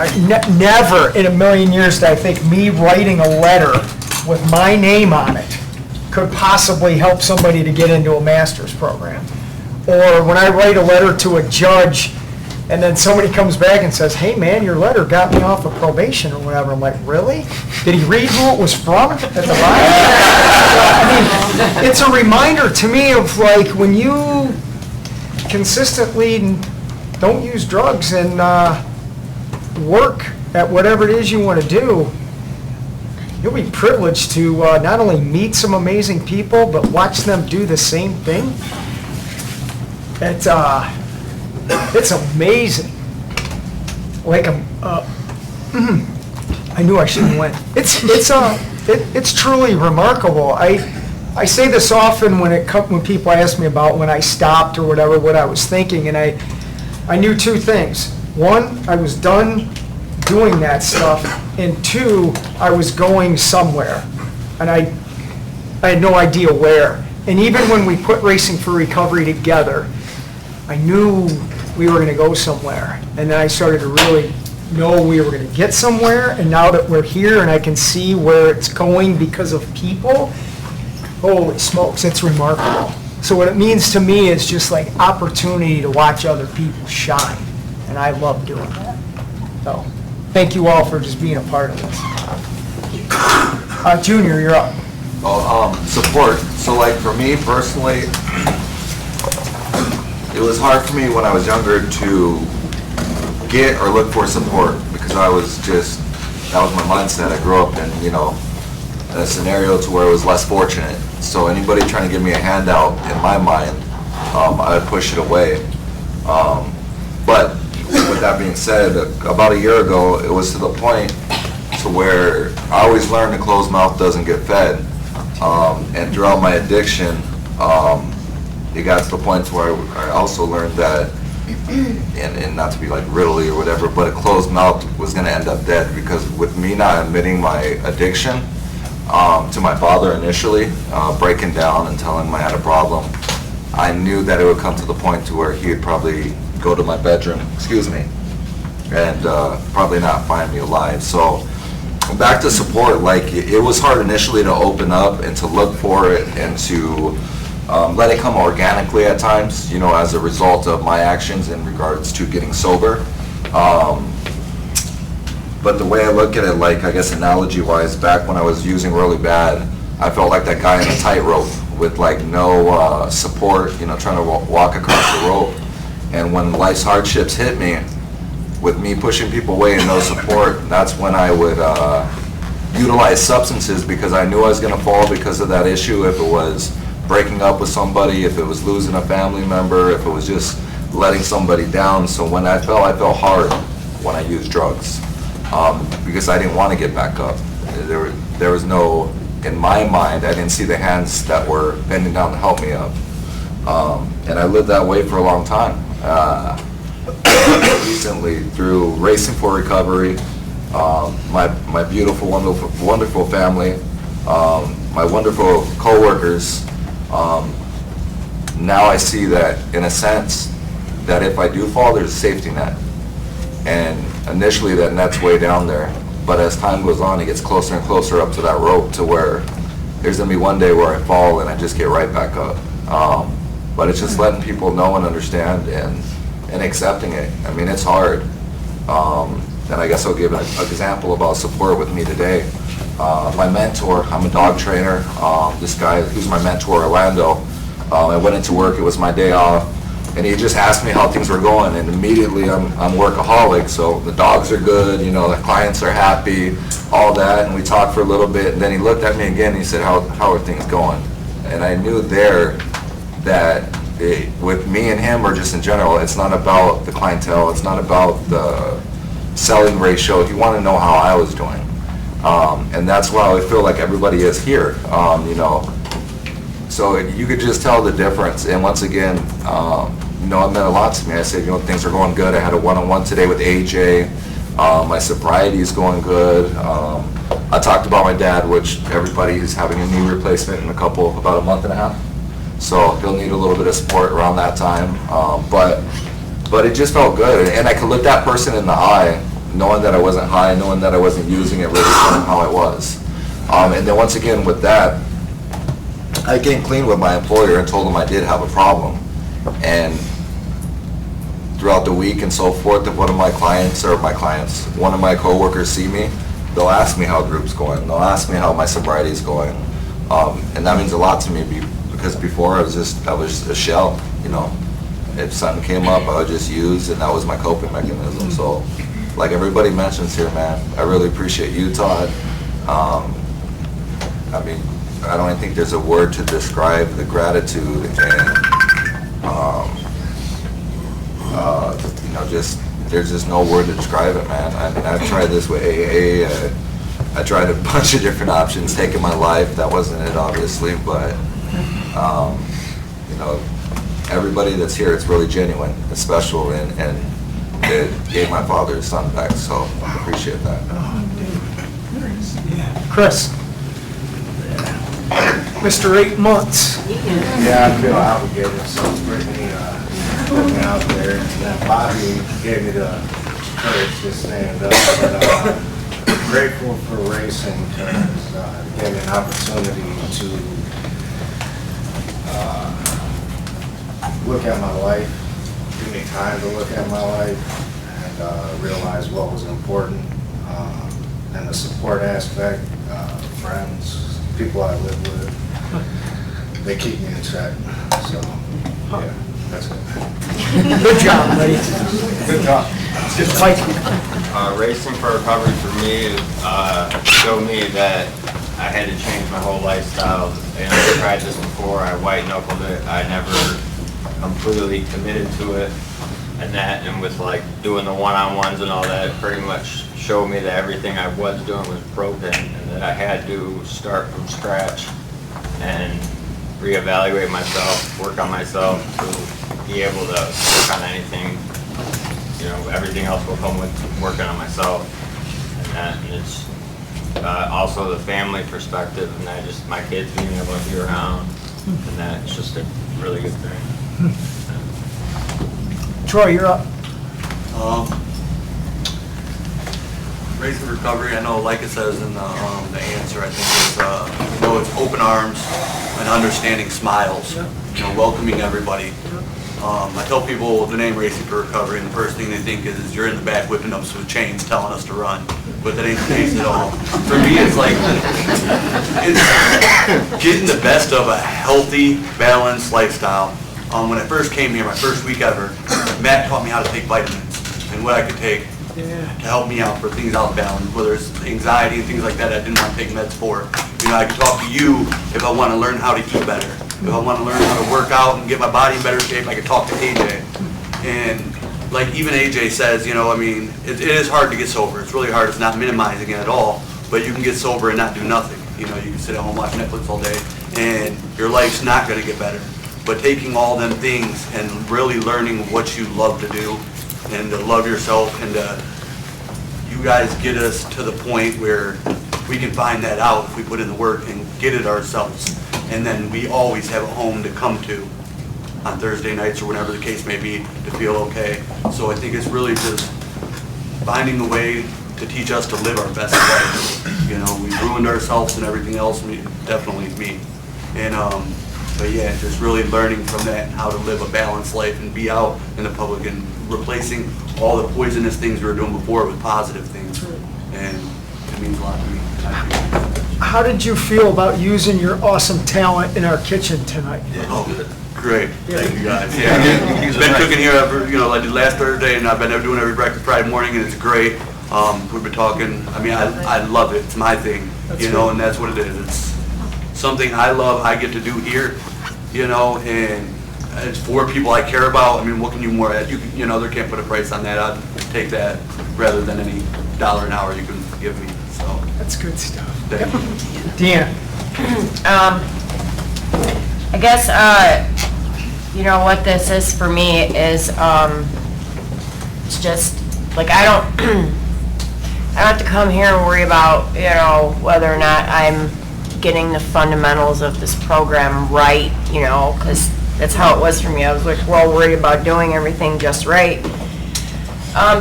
Never in a million years did I think me writing a letter with my name on it could possibly help somebody to get into a master's program. Or when I write a letter to a judge and then somebody comes back and says, hey man, your letter got me off of probation or whatever. I'm like, really? Did he read who it was from at the bottom? I mean, it's a reminder to me of like when you consistently don't use drugs and work at whatever it is you want to do, you'll be privileged to not only meet some amazing people, but watch them do the same thing. It's amazing. Like I knew I shouldn't have went. It's truly remarkable. I say this often when people ask me about when I stopped or whatever, what I was thinking, and I knew two things. One, I was done doing that stuff, and two, I was going somewhere, and I had no idea where. And even when we put Racing for Recovery together, I knew we were going to go somewhere, and then I started to really know we were going to get somewhere, and now that we're here and I can see where it's going because of people, holy smokes, it's remarkable. So what it means to me is just like opportunity to watch other people shine, and I love doing that. So thank you all for just being a part of this. Junior, you're up. Support. So like for me personally, it was hard for me when I was younger to get or look for support because that was my mindset. I grew up in, in a scenario to where it was less fortunate. So anybody trying to give me a handout, in my mind, I would push it away. But with that being said, about a year ago, it was to the point to where I always learned a closed mouth doesn't get fed. And throughout my addiction, it got to the point to where I also learned that, and not to be like riddly or whatever, but a closed mouth was going to end up dead, because with me not admitting my addiction to my father initially, breaking down and telling him I had a problem, I knew that it would come to the point to where he would probably go to my bedroom, and probably not find me alive. So back to support, like it was hard initially to open up and to look for it and to let it come organically at times, as a result of my actions in regards to getting sober. But the way I look at it, like I guess analogy-wise, back when I was using really bad, I felt like that guy in a tightrope with like no support, trying to walk across the rope. And when life's hardships hit me, with me pushing people away and no support, that's when I would utilize substances because I knew I was going to fall because of that issue. If it was breaking up with somebody, if it was losing a family member, if it was just letting somebody down. So when I fell hard when I used drugs because I didn't want to get back up. There was no, in my mind, I didn't see the hands that were bending down to help me up. And I lived that way for a long time. Recently, through Racing for Recovery, my beautiful, wonderful family, my wonderful coworkers, now I see that, in a sense, that if I do fall, there's a safety net. And initially, that net's way down there. But as time goes on, it gets closer and closer up to that rope to where there's going to be one day where I fall and I just get right back up. But it's just letting people know and understand and accepting it. I mean, it's hard. And I guess I'll give an example about support with me today. My mentor, I'm a dog trainer. This guy who's my mentor, Orlando, I went into work, it was my day off, and he just asked me how things were going, and immediately I'm workaholic, so the dogs are good, you know, the clients are happy, all that, and we talked for a little bit, and then he looked at me again and he said, how are things going? And I knew there that with me and him, or just in general, it's not about the clientele, it's not about the selling ratio, he wanted to know how I was doing. And that's why I feel like everybody is here, you know. So you could just tell the difference. And once again, you know, it meant a lot to me. I said, you know, things are going good. I had a one-on-one today with AJ. My sobriety is going good. I talked about my dad, which everybody is having a knee replacement in about a month and a half. So he'll need a little bit of support around that time. But it just felt good. And I could look that person in the eye, knowing that I wasn't high, knowing that I wasn't using it, really knowing how I was. And then once again with that, I came clean with my employer and told him I did have a problem. And throughout the week and so forth, if one of my coworkers see me, they'll ask me how group's going. They'll ask me how my sobriety is going. And that means a lot to me because before I was a shell, you know. If something came up, I would just use, and that was my coping mechanism. So, like everybody mentions here, man, I really appreciate you, Todd. I mean, I don't even think there's a word to describe the gratitude and, you know, there's just no word to describe it, man. I mean, I've tried this with AA. I tried a bunch of different options taking my life. That wasn't it, obviously, but, you know, everybody that's here, it's really genuine, it's special, and it gave my father his son back, so I appreciate that. Chris. Mr. 8 months. Yeah, I feel obligated, so Brittany put me out there, and Bobby gave me the courage to stand up, but grateful for racing because it gave me an opportunity to look at my life, give me time to look at my life, and realize what was important, and the support aspect, friends, people I live with, they keep me in check, so, yeah, that's good. Good job, buddy. Good job. Just fight. Racing for Recovery for me showed me that I had to change my whole lifestyle, and I tried this before, I white-knuckled it, I never completely committed to it, and with like doing the one-on-ones and all that, pretty much showed me that everything I was doing was broken and that I had to start from scratch and reevaluate myself, work on myself to be able to work on anything. You know, everything else will come with working on myself, and it's also the family perspective, and that just my kids being able to be around, and that's just a really good thing. Troy, you're up. Racing for Recovery, I know, like it says in the answer, I think it's, you know, it's open arms and understanding smiles, you know, welcoming everybody. I tell people the name Racing for Recovery, and the first thing they think is you're in the back whipping us with chains telling us to run, but that ain't the case at all. For me, it's like, it's getting the best of a healthy, balanced lifestyle. When I first came here, my first week ever, Matt taught me how to take vitamins and what I could take. to help me out for things I was battling, whether it's anxiety and things like that I didn't want to take meds for. You know, I can talk to you if I want to learn how to eat better. If I want to learn how to work out and get my body in better shape, I can talk to AJ. And like even AJ says, you know, I mean, it is hard to get sober. It's really hard. It's not minimizing it at all, but you can get sober and not do nothing. You know, you can sit at home, watch Netflix all day, and your life's not going to get better. But taking all them things and really learning what you love to do and to love yourself and you guys get us to the point where we can find that out if we put in the work and get it ourselves. And then we always have a home to come to on Thursday nights or whenever the case may be to feel okay. So I think it's really just finding a way to teach us to live our best life. You know, we ruined ourselves and everything else, definitely me. And but yeah, just really learning from that and how to live a balanced life and be out in the public and replacing all the poisonous things we were doing before with positive things. And it means a lot to me. How did you feel about using your awesome talent in our kitchen tonight? Oh, great. Thank you guys. Yeah, I've been cooking here, I did last Thursday, and I've been doing every breakfast Friday morning, and it's great. We've been talking, I mean, I love it. It's my thing, and that's what it is. It's something I love, I get to do here, and it's for people I care about. I mean, what can you more, there can't put a price on that. I'd take that rather than any $1 an hour you can give me, so. That's good stuff. Thank you. Deanna? I guess, what this is for me is, it's just, like, I don't have to come here and worry about, whether or not I'm getting the fundamentals of this program right, because that's how it was for me. I was, like, well worried about doing everything just right,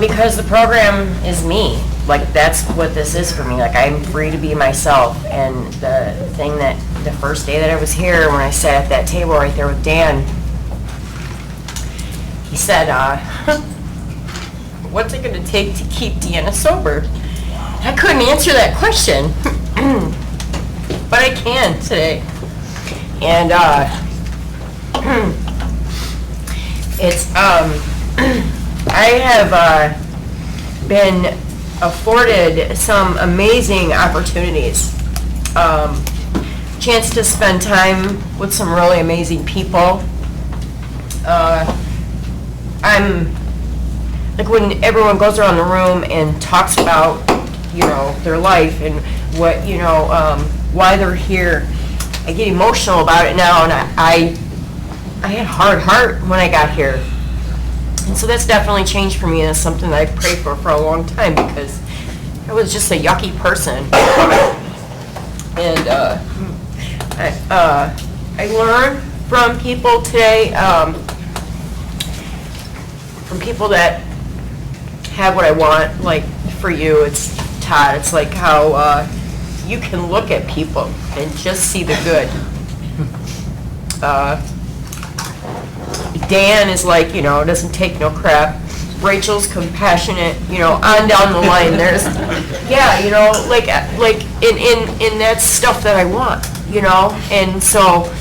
because the program is me. Like, that's what this is for me. Like, I'm free to be myself. And the thing that, the first day that I was here, when I sat at that table right there with Dan, he said, what's it gonna take to keep Deanna sober? I couldn't answer that question, but I can today. And, it's, I have, been afforded some amazing opportunities. Chance to spend time with some really amazing people. I'm, like when everyone goes around the room and talks about, their life and what, why they're here, I get emotional about it now, and I had a hard heart when I got here. And so that's definitely changed for me, and it's something that I prayed for a long time, because I was just a yucky person. And I learned from people today, from people that have what I want. Like for you, it's Todd, it's like how you can look at people and just see the good. Dan is like, doesn't take no crap. Rachel's compassionate, on down the line. There's, like in that stuff that I want, and so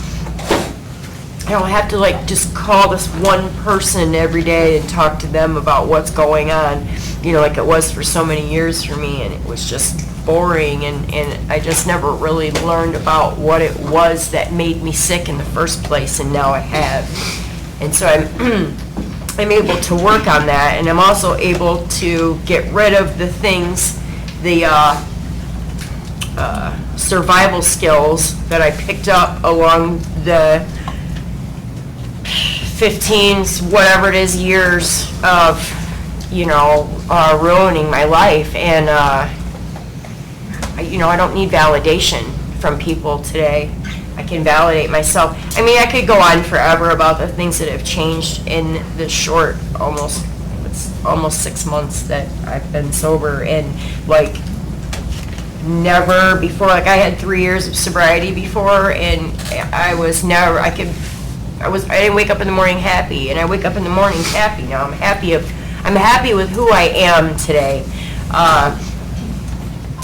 I don't have to like just call this one person every day and talk to them about what's going on, like it was for so many years for me, and it was just boring, and I just never really learned about what it was that made me sick in the first place, and now I have. And so I'm able to work on that, and I'm also able to get rid of the things, the survival skills that I picked up along the 15, whatever it is, years of, ruining my life. And, I don't need validation from people today. I can validate myself. I mean, I could go on forever about the things that have changed in the short, almost 6 months that I've been sober, and like never before, like I had 3 years of sobriety before, and I didn't wake up in the morning happy, and I wake up in the morning happy now. I'm happy with who I am today.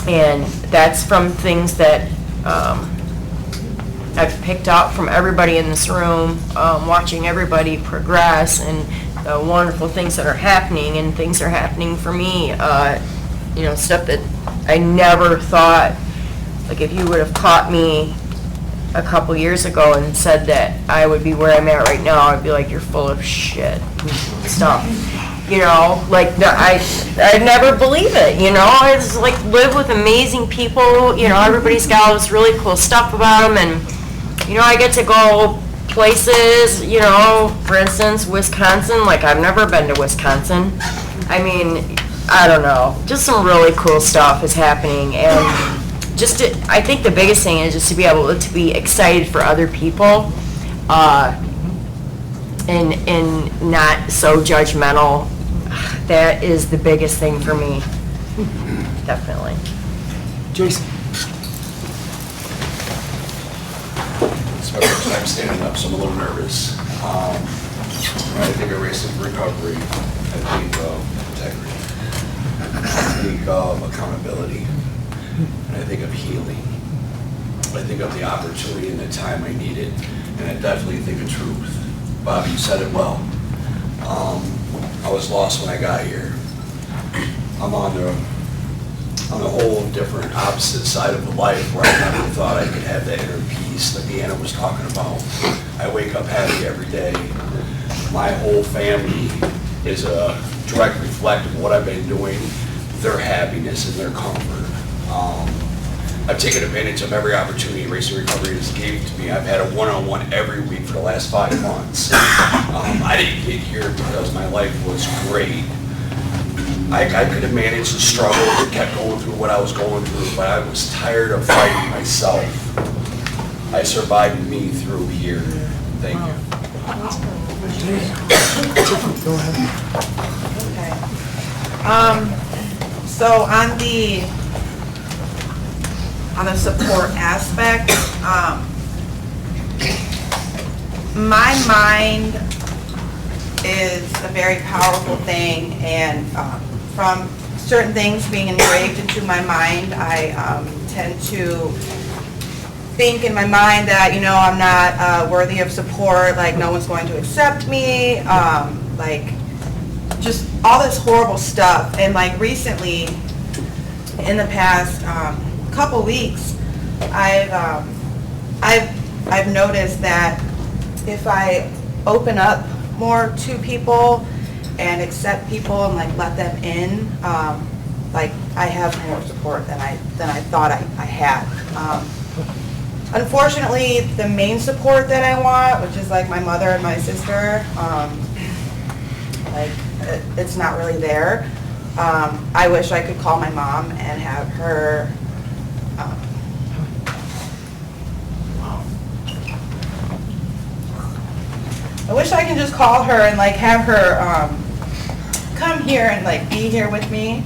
And that's from things that, I've picked up from everybody in this room, watching everybody progress and the wonderful things that are happening, and things are happening for me, you know, stuff that I never thought, like if you would have caught me a couple years ago and said that I would be where I'm at right now, I'd be like, you're full of shit stuff. You know, like, no, I'd never believe it, you know? I just, like, live with amazing people, you know, everybody's got all this really cool stuff about them, and, you know, I get to go places, you know, for instance, Wisconsin, like, I've never been to Wisconsin. I mean, I don't know, just some really cool stuff is happening, and just to, I think the biggest thing is just to be able to be excited for other people, and not so judgmental. That is the biggest thing for me, definitely. Jason? It's my first time standing up, so I'm a little nervous. When I think of Racing for Recovery, I think of integrity. I think of accountability. And I think of healing. I think of the opportunity and the time I needed. And I definitely think of truth. Bob, you said it well. I was lost when I got here. I'm on the whole different opposite side of the life where I never thought I could have that inner peace that Deanna was talking about. I wake up happy every day. My whole family is a direct reflection of what I've been doing, their happiness and their comfort. I've taken advantage of every opportunity Racing Recovery has gave to me. I've had a one-on-one every week for the last 5 months. I didn't get here because my life was great. I could have managed to struggle and kept going through what I was going through, but I was tired of fighting myself. I survived me through here. Thank you. Go ahead. Okay. So on the support aspect, my mind is a very powerful thing, and from certain things being engraved into my mind, I tend to think in my mind that, you know, I'm not worthy of support, like no one's going to accept me, like just all this horrible stuff. And like recently, in the past couple weeks, I've noticed that if I open up more to people and accept people and like let them in, like I have more support than I thought I had. Unfortunately, the main support that I want, which is like my mother and my sister, like it's not really there. I wish I could call my mom and have her I wish I can just call her and like have her come here and like be here with me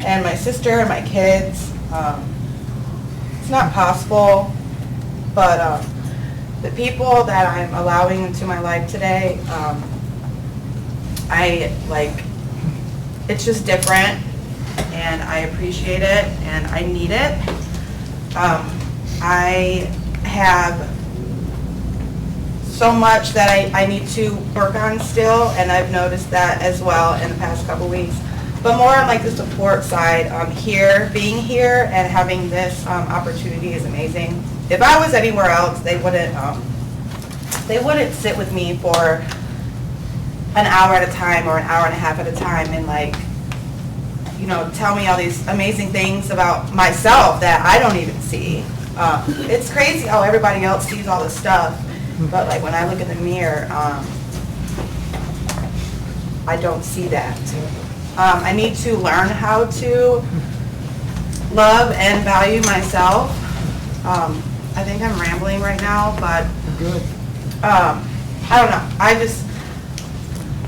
and my sister and my kids. It's not possible, but the people that I'm allowing into my life today, I like, it's just different, and I appreciate it and I need it. I have so much that I need to work on still, and I've noticed that as well in the past couple weeks. But more on like the support side, being here and having this opportunity is amazing. If I was anywhere else, they wouldn't sit with me for an hour at a time or an hour and a half at a time and like, you know, tell me all these amazing things about myself that I don't even see. It's crazy how everybody else sees all this stuff. But like when I look in the mirror, I don't see that. I need to learn how to love and value myself. I think I'm rambling right now, but good. I don't know.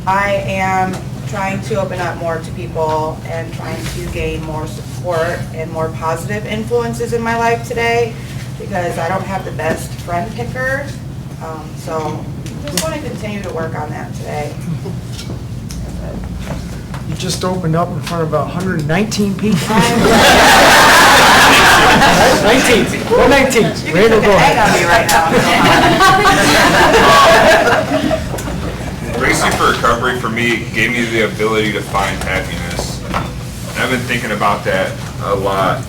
I am trying to open up more to people and trying to gain more support and more positive influences in my life today, because I don't have the best friend picker. So just want to continue to work on that today. You just opened up in front of 119 people. 19, 119. Randall, go ahead. Racing for Recovery for me gave me the ability to find happiness. And I've been thinking about that a lot.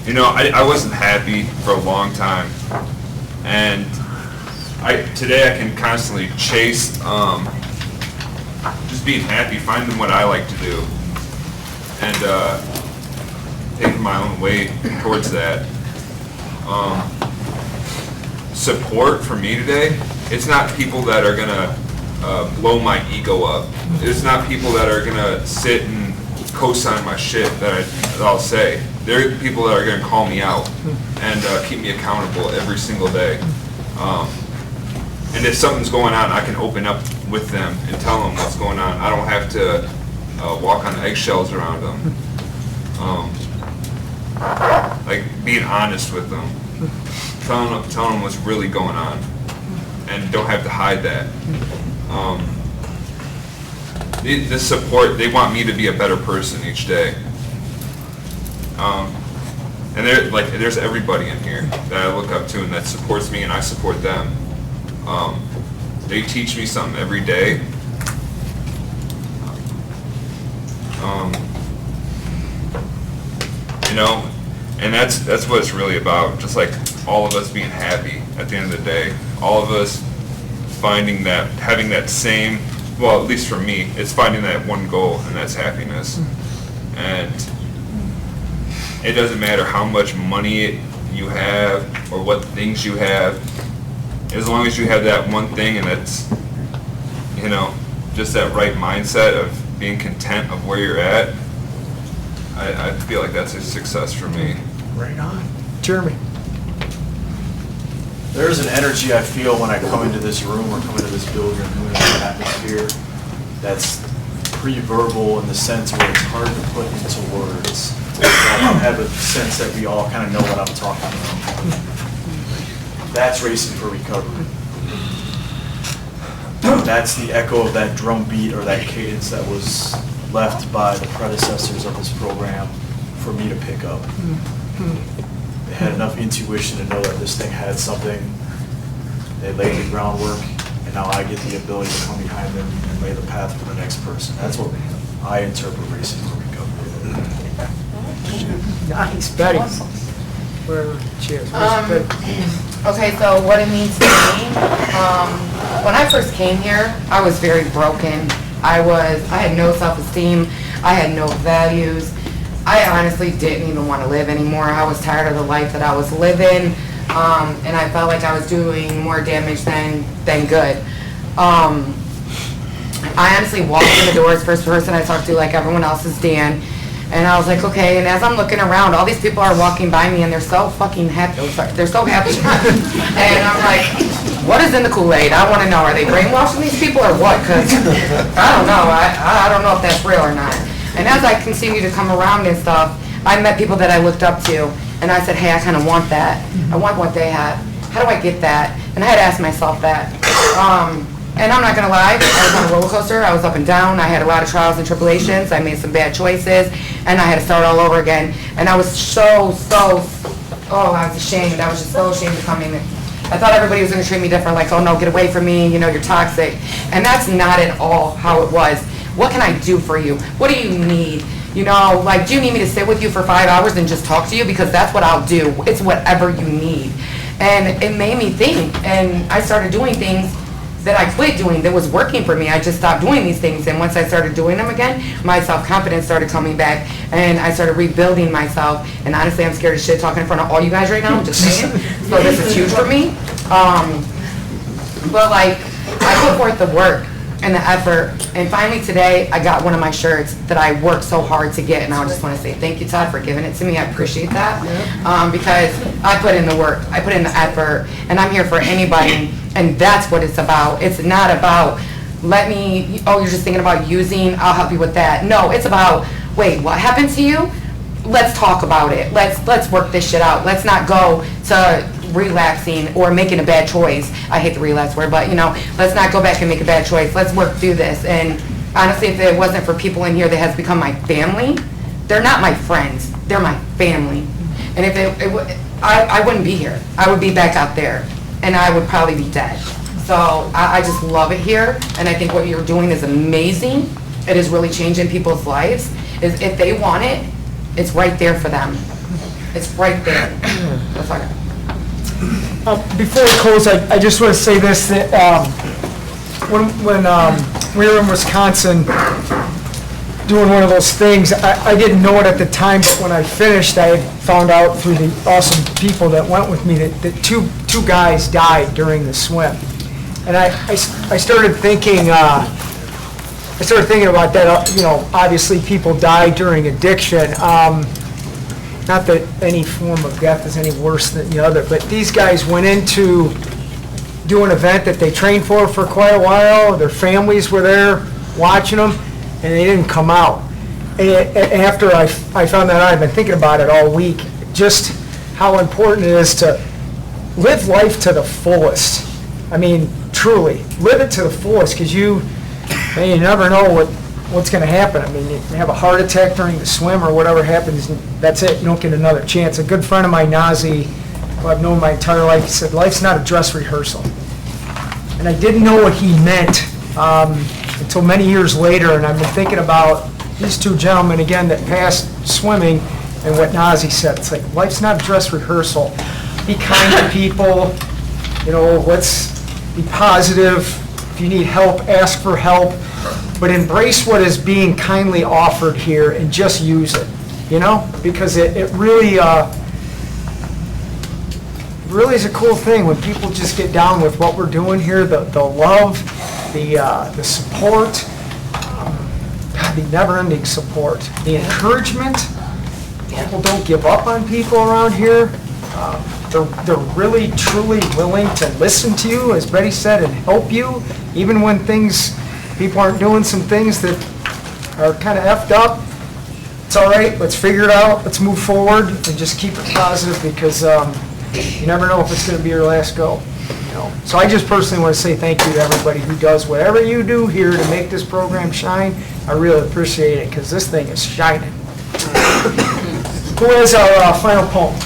You know, I wasn't happy for a long time, and today I can constantly chase just being happy, finding what I like to do, and taking my own way towards that. Support for me today, it's not people that are gonna blow my ego up. It's not people that are gonna sit and co-sign my shit that I'll say. They're people that are gonna call me out and keep me accountable every single day. And if something's going on, I can open up with them and tell them what's going on. I don't have to walk on eggshells around them. Like being honest with them, telling them what's really going on, and don't have to hide that. The support, they want me to be a better person each day. And there's everybody in here that I look up to and that supports me, and I support them. They teach me something every day. You know, and that's what it's really about. Just like all of us being happy at the end of the day, all of us finding that, having that same, well, at least for me, it's finding that one goal, and that's happiness. And it doesn't matter how much money you have or what things you have, as long as you have that one thing, and that's, you know, just that right mindset of being content of where you're at, I feel like that's a success for me. Right on. Jeremy. There's an energy I feel when I come into this room or come into this building or come into this atmosphere that's pre-verbal in the sense where it's hard to put into words. I have a sense that we all kind of know what I'm talking about. That's Racing for Recovery. That's the echo of that drum beat or that cadence that was left by the predecessors of this program for me to pick up. They had enough intuition to know that this thing had something. They laid the groundwork, and now I get the ability to come behind them and lay the path for the next person. That's what I interpret Racing for Recovery. Nice, Betty. Where, cheers. Okay, so what it means to me, when I first came here, I was very broken. I had no self-esteem, I had no values. I honestly didn't even want to live anymore. I was tired of the life that I was living, and I felt like I was doing more damage than good. I honestly walked in the doors, first person I talked to, like everyone else, is Dan. And I was like, okay, and as I'm looking around, all these people are walking by me and they're so fucking happy. They're so happy. And I'm like, what is in the Kool-Aid? I want to know, are they brainwashing these people or what? Because I don't know. I don't know if that's real or not. And as I continue to come around and stuff, I met people that I looked up to. And I said, hey, I kind of want that. I want what they have. How do I get that? And I had to ask myself that. And I'm not going to lie, I was on a roller coaster. I was up and down. I had a lot of trials and tribulations. I made some bad choices, and I had to start all over again. And I was I was ashamed. I was just so ashamed to come in. I thought everybody was going to treat me different, like, oh no, get away from me, you know, you're toxic. And that's not at all how it was. What can I do for you? What do you need? You know, like, do you need me to sit with you for 5 hours and just talk to you? Because that's what I'll do. It's whatever you need. And it made me think, and I started doing things that I quit doing that was working for me. I just stopped doing these things, and once I started doing them again, my self-confidence started coming back, and I started rebuilding myself. And honestly, I'm scared as shit talking in front of all you guys right now, I'm just saying. So this is huge for me. But like, I put forth the work and the effort, and finally today, I got one of my shirts that I worked so hard to get, and I just want to say thank you, Todd, for giving it to me. I appreciate that, because I put in the work, I put in the effort, and I'm here for anybody. And that's what it's about. It's not about, you're just thinking about using, I'll help you with that. No, it's about, wait, what happened to you? Let's talk about it. Let's work this shit out. Let's not go to relapsing or making a bad choice. I hate the relapse word, but let's not go back and make a bad choice. Let's work through this. And honestly, if it wasn't for people in here that has become my family, they're not my friends, they're my family. And if I wouldn't be here. I would be back out there, and I would probably be dead. So I just love it here, and I think what you're doing is amazing. It is really changing people's lives. If they want it, it's right there for them. It's right there. That's all I got. Before we close, I just want to say this, that when we were in Wisconsin doing one of those things, I didn't know it at the time, but when I finished, I had found out through the awesome people that went with me that two guys died during the swim. And I started thinking about that, obviously people die during addiction. Not that any form of death is any worse than the other, but these guys went into do an event that they trained for quite a while. Their families were there watching them, and they didn't come out. And after I found that out, I've been thinking about it all week, just how important it is to live life to the fullest. I mean, truly, live it to the fullest, because you never know what's going to happen. I mean, you have a heart attack during the swim or whatever happens, and that's it. You don't get another chance. A good friend of mine, Nazi, who I've known my entire life, he said, life's not a dress rehearsal. And I didn't know what he meant until many years later, and I've been thinking about these two gentlemen, again, that passed swimming, and what Nazi said. It's like, life's not a dress rehearsal. Be kind to people, let's be positive. If you need help, ask for help. But embrace what is being kindly offered here and just use it, because it really is a cool thing when people just get down with what we're doing here, the love, the support, the never-ending support, the encouragement. People don't give up on people around here. They're really, truly willing to listen to you, as Betty said, and help you, even when people aren't doing some things that are kind of effed up. It's all right, let's figure it out, let's move forward, and just keep it positive, because you never know if it's going to be your last go. So I just personally want to say thank you to everybody who does whatever you do here to make this program shine. I really appreciate it, because this thing is shining. Who has our final poem?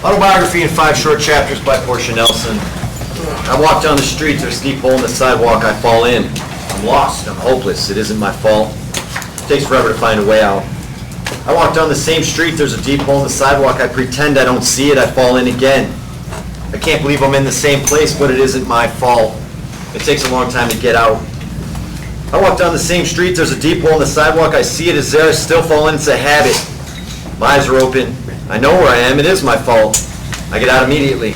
Autobiography in 5 short chapters by Portia Nelson. I walk down the street, there's a steep hole in the sidewalk, I fall in. I'm lost, I'm hopeless, it isn't my fault. It takes forever to find a way out. I walk down the same street, there's a deep hole in the sidewalk, I pretend I don't see it, I fall in again. I can't believe I'm in the same place, but it isn't my fault. It takes a long time to get out. I walk down the same street, there's a deep hole in the sidewalk, I see it is there, I still fall in, it's a habit. My eyes are open, I know where I am, it is my fault. I get out immediately.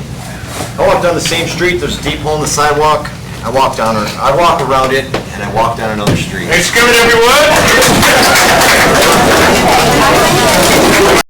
I walk down the same street, there's a deep hole in the sidewalk, I walk around it, and I walk down another street. Thanks for coming, everyone!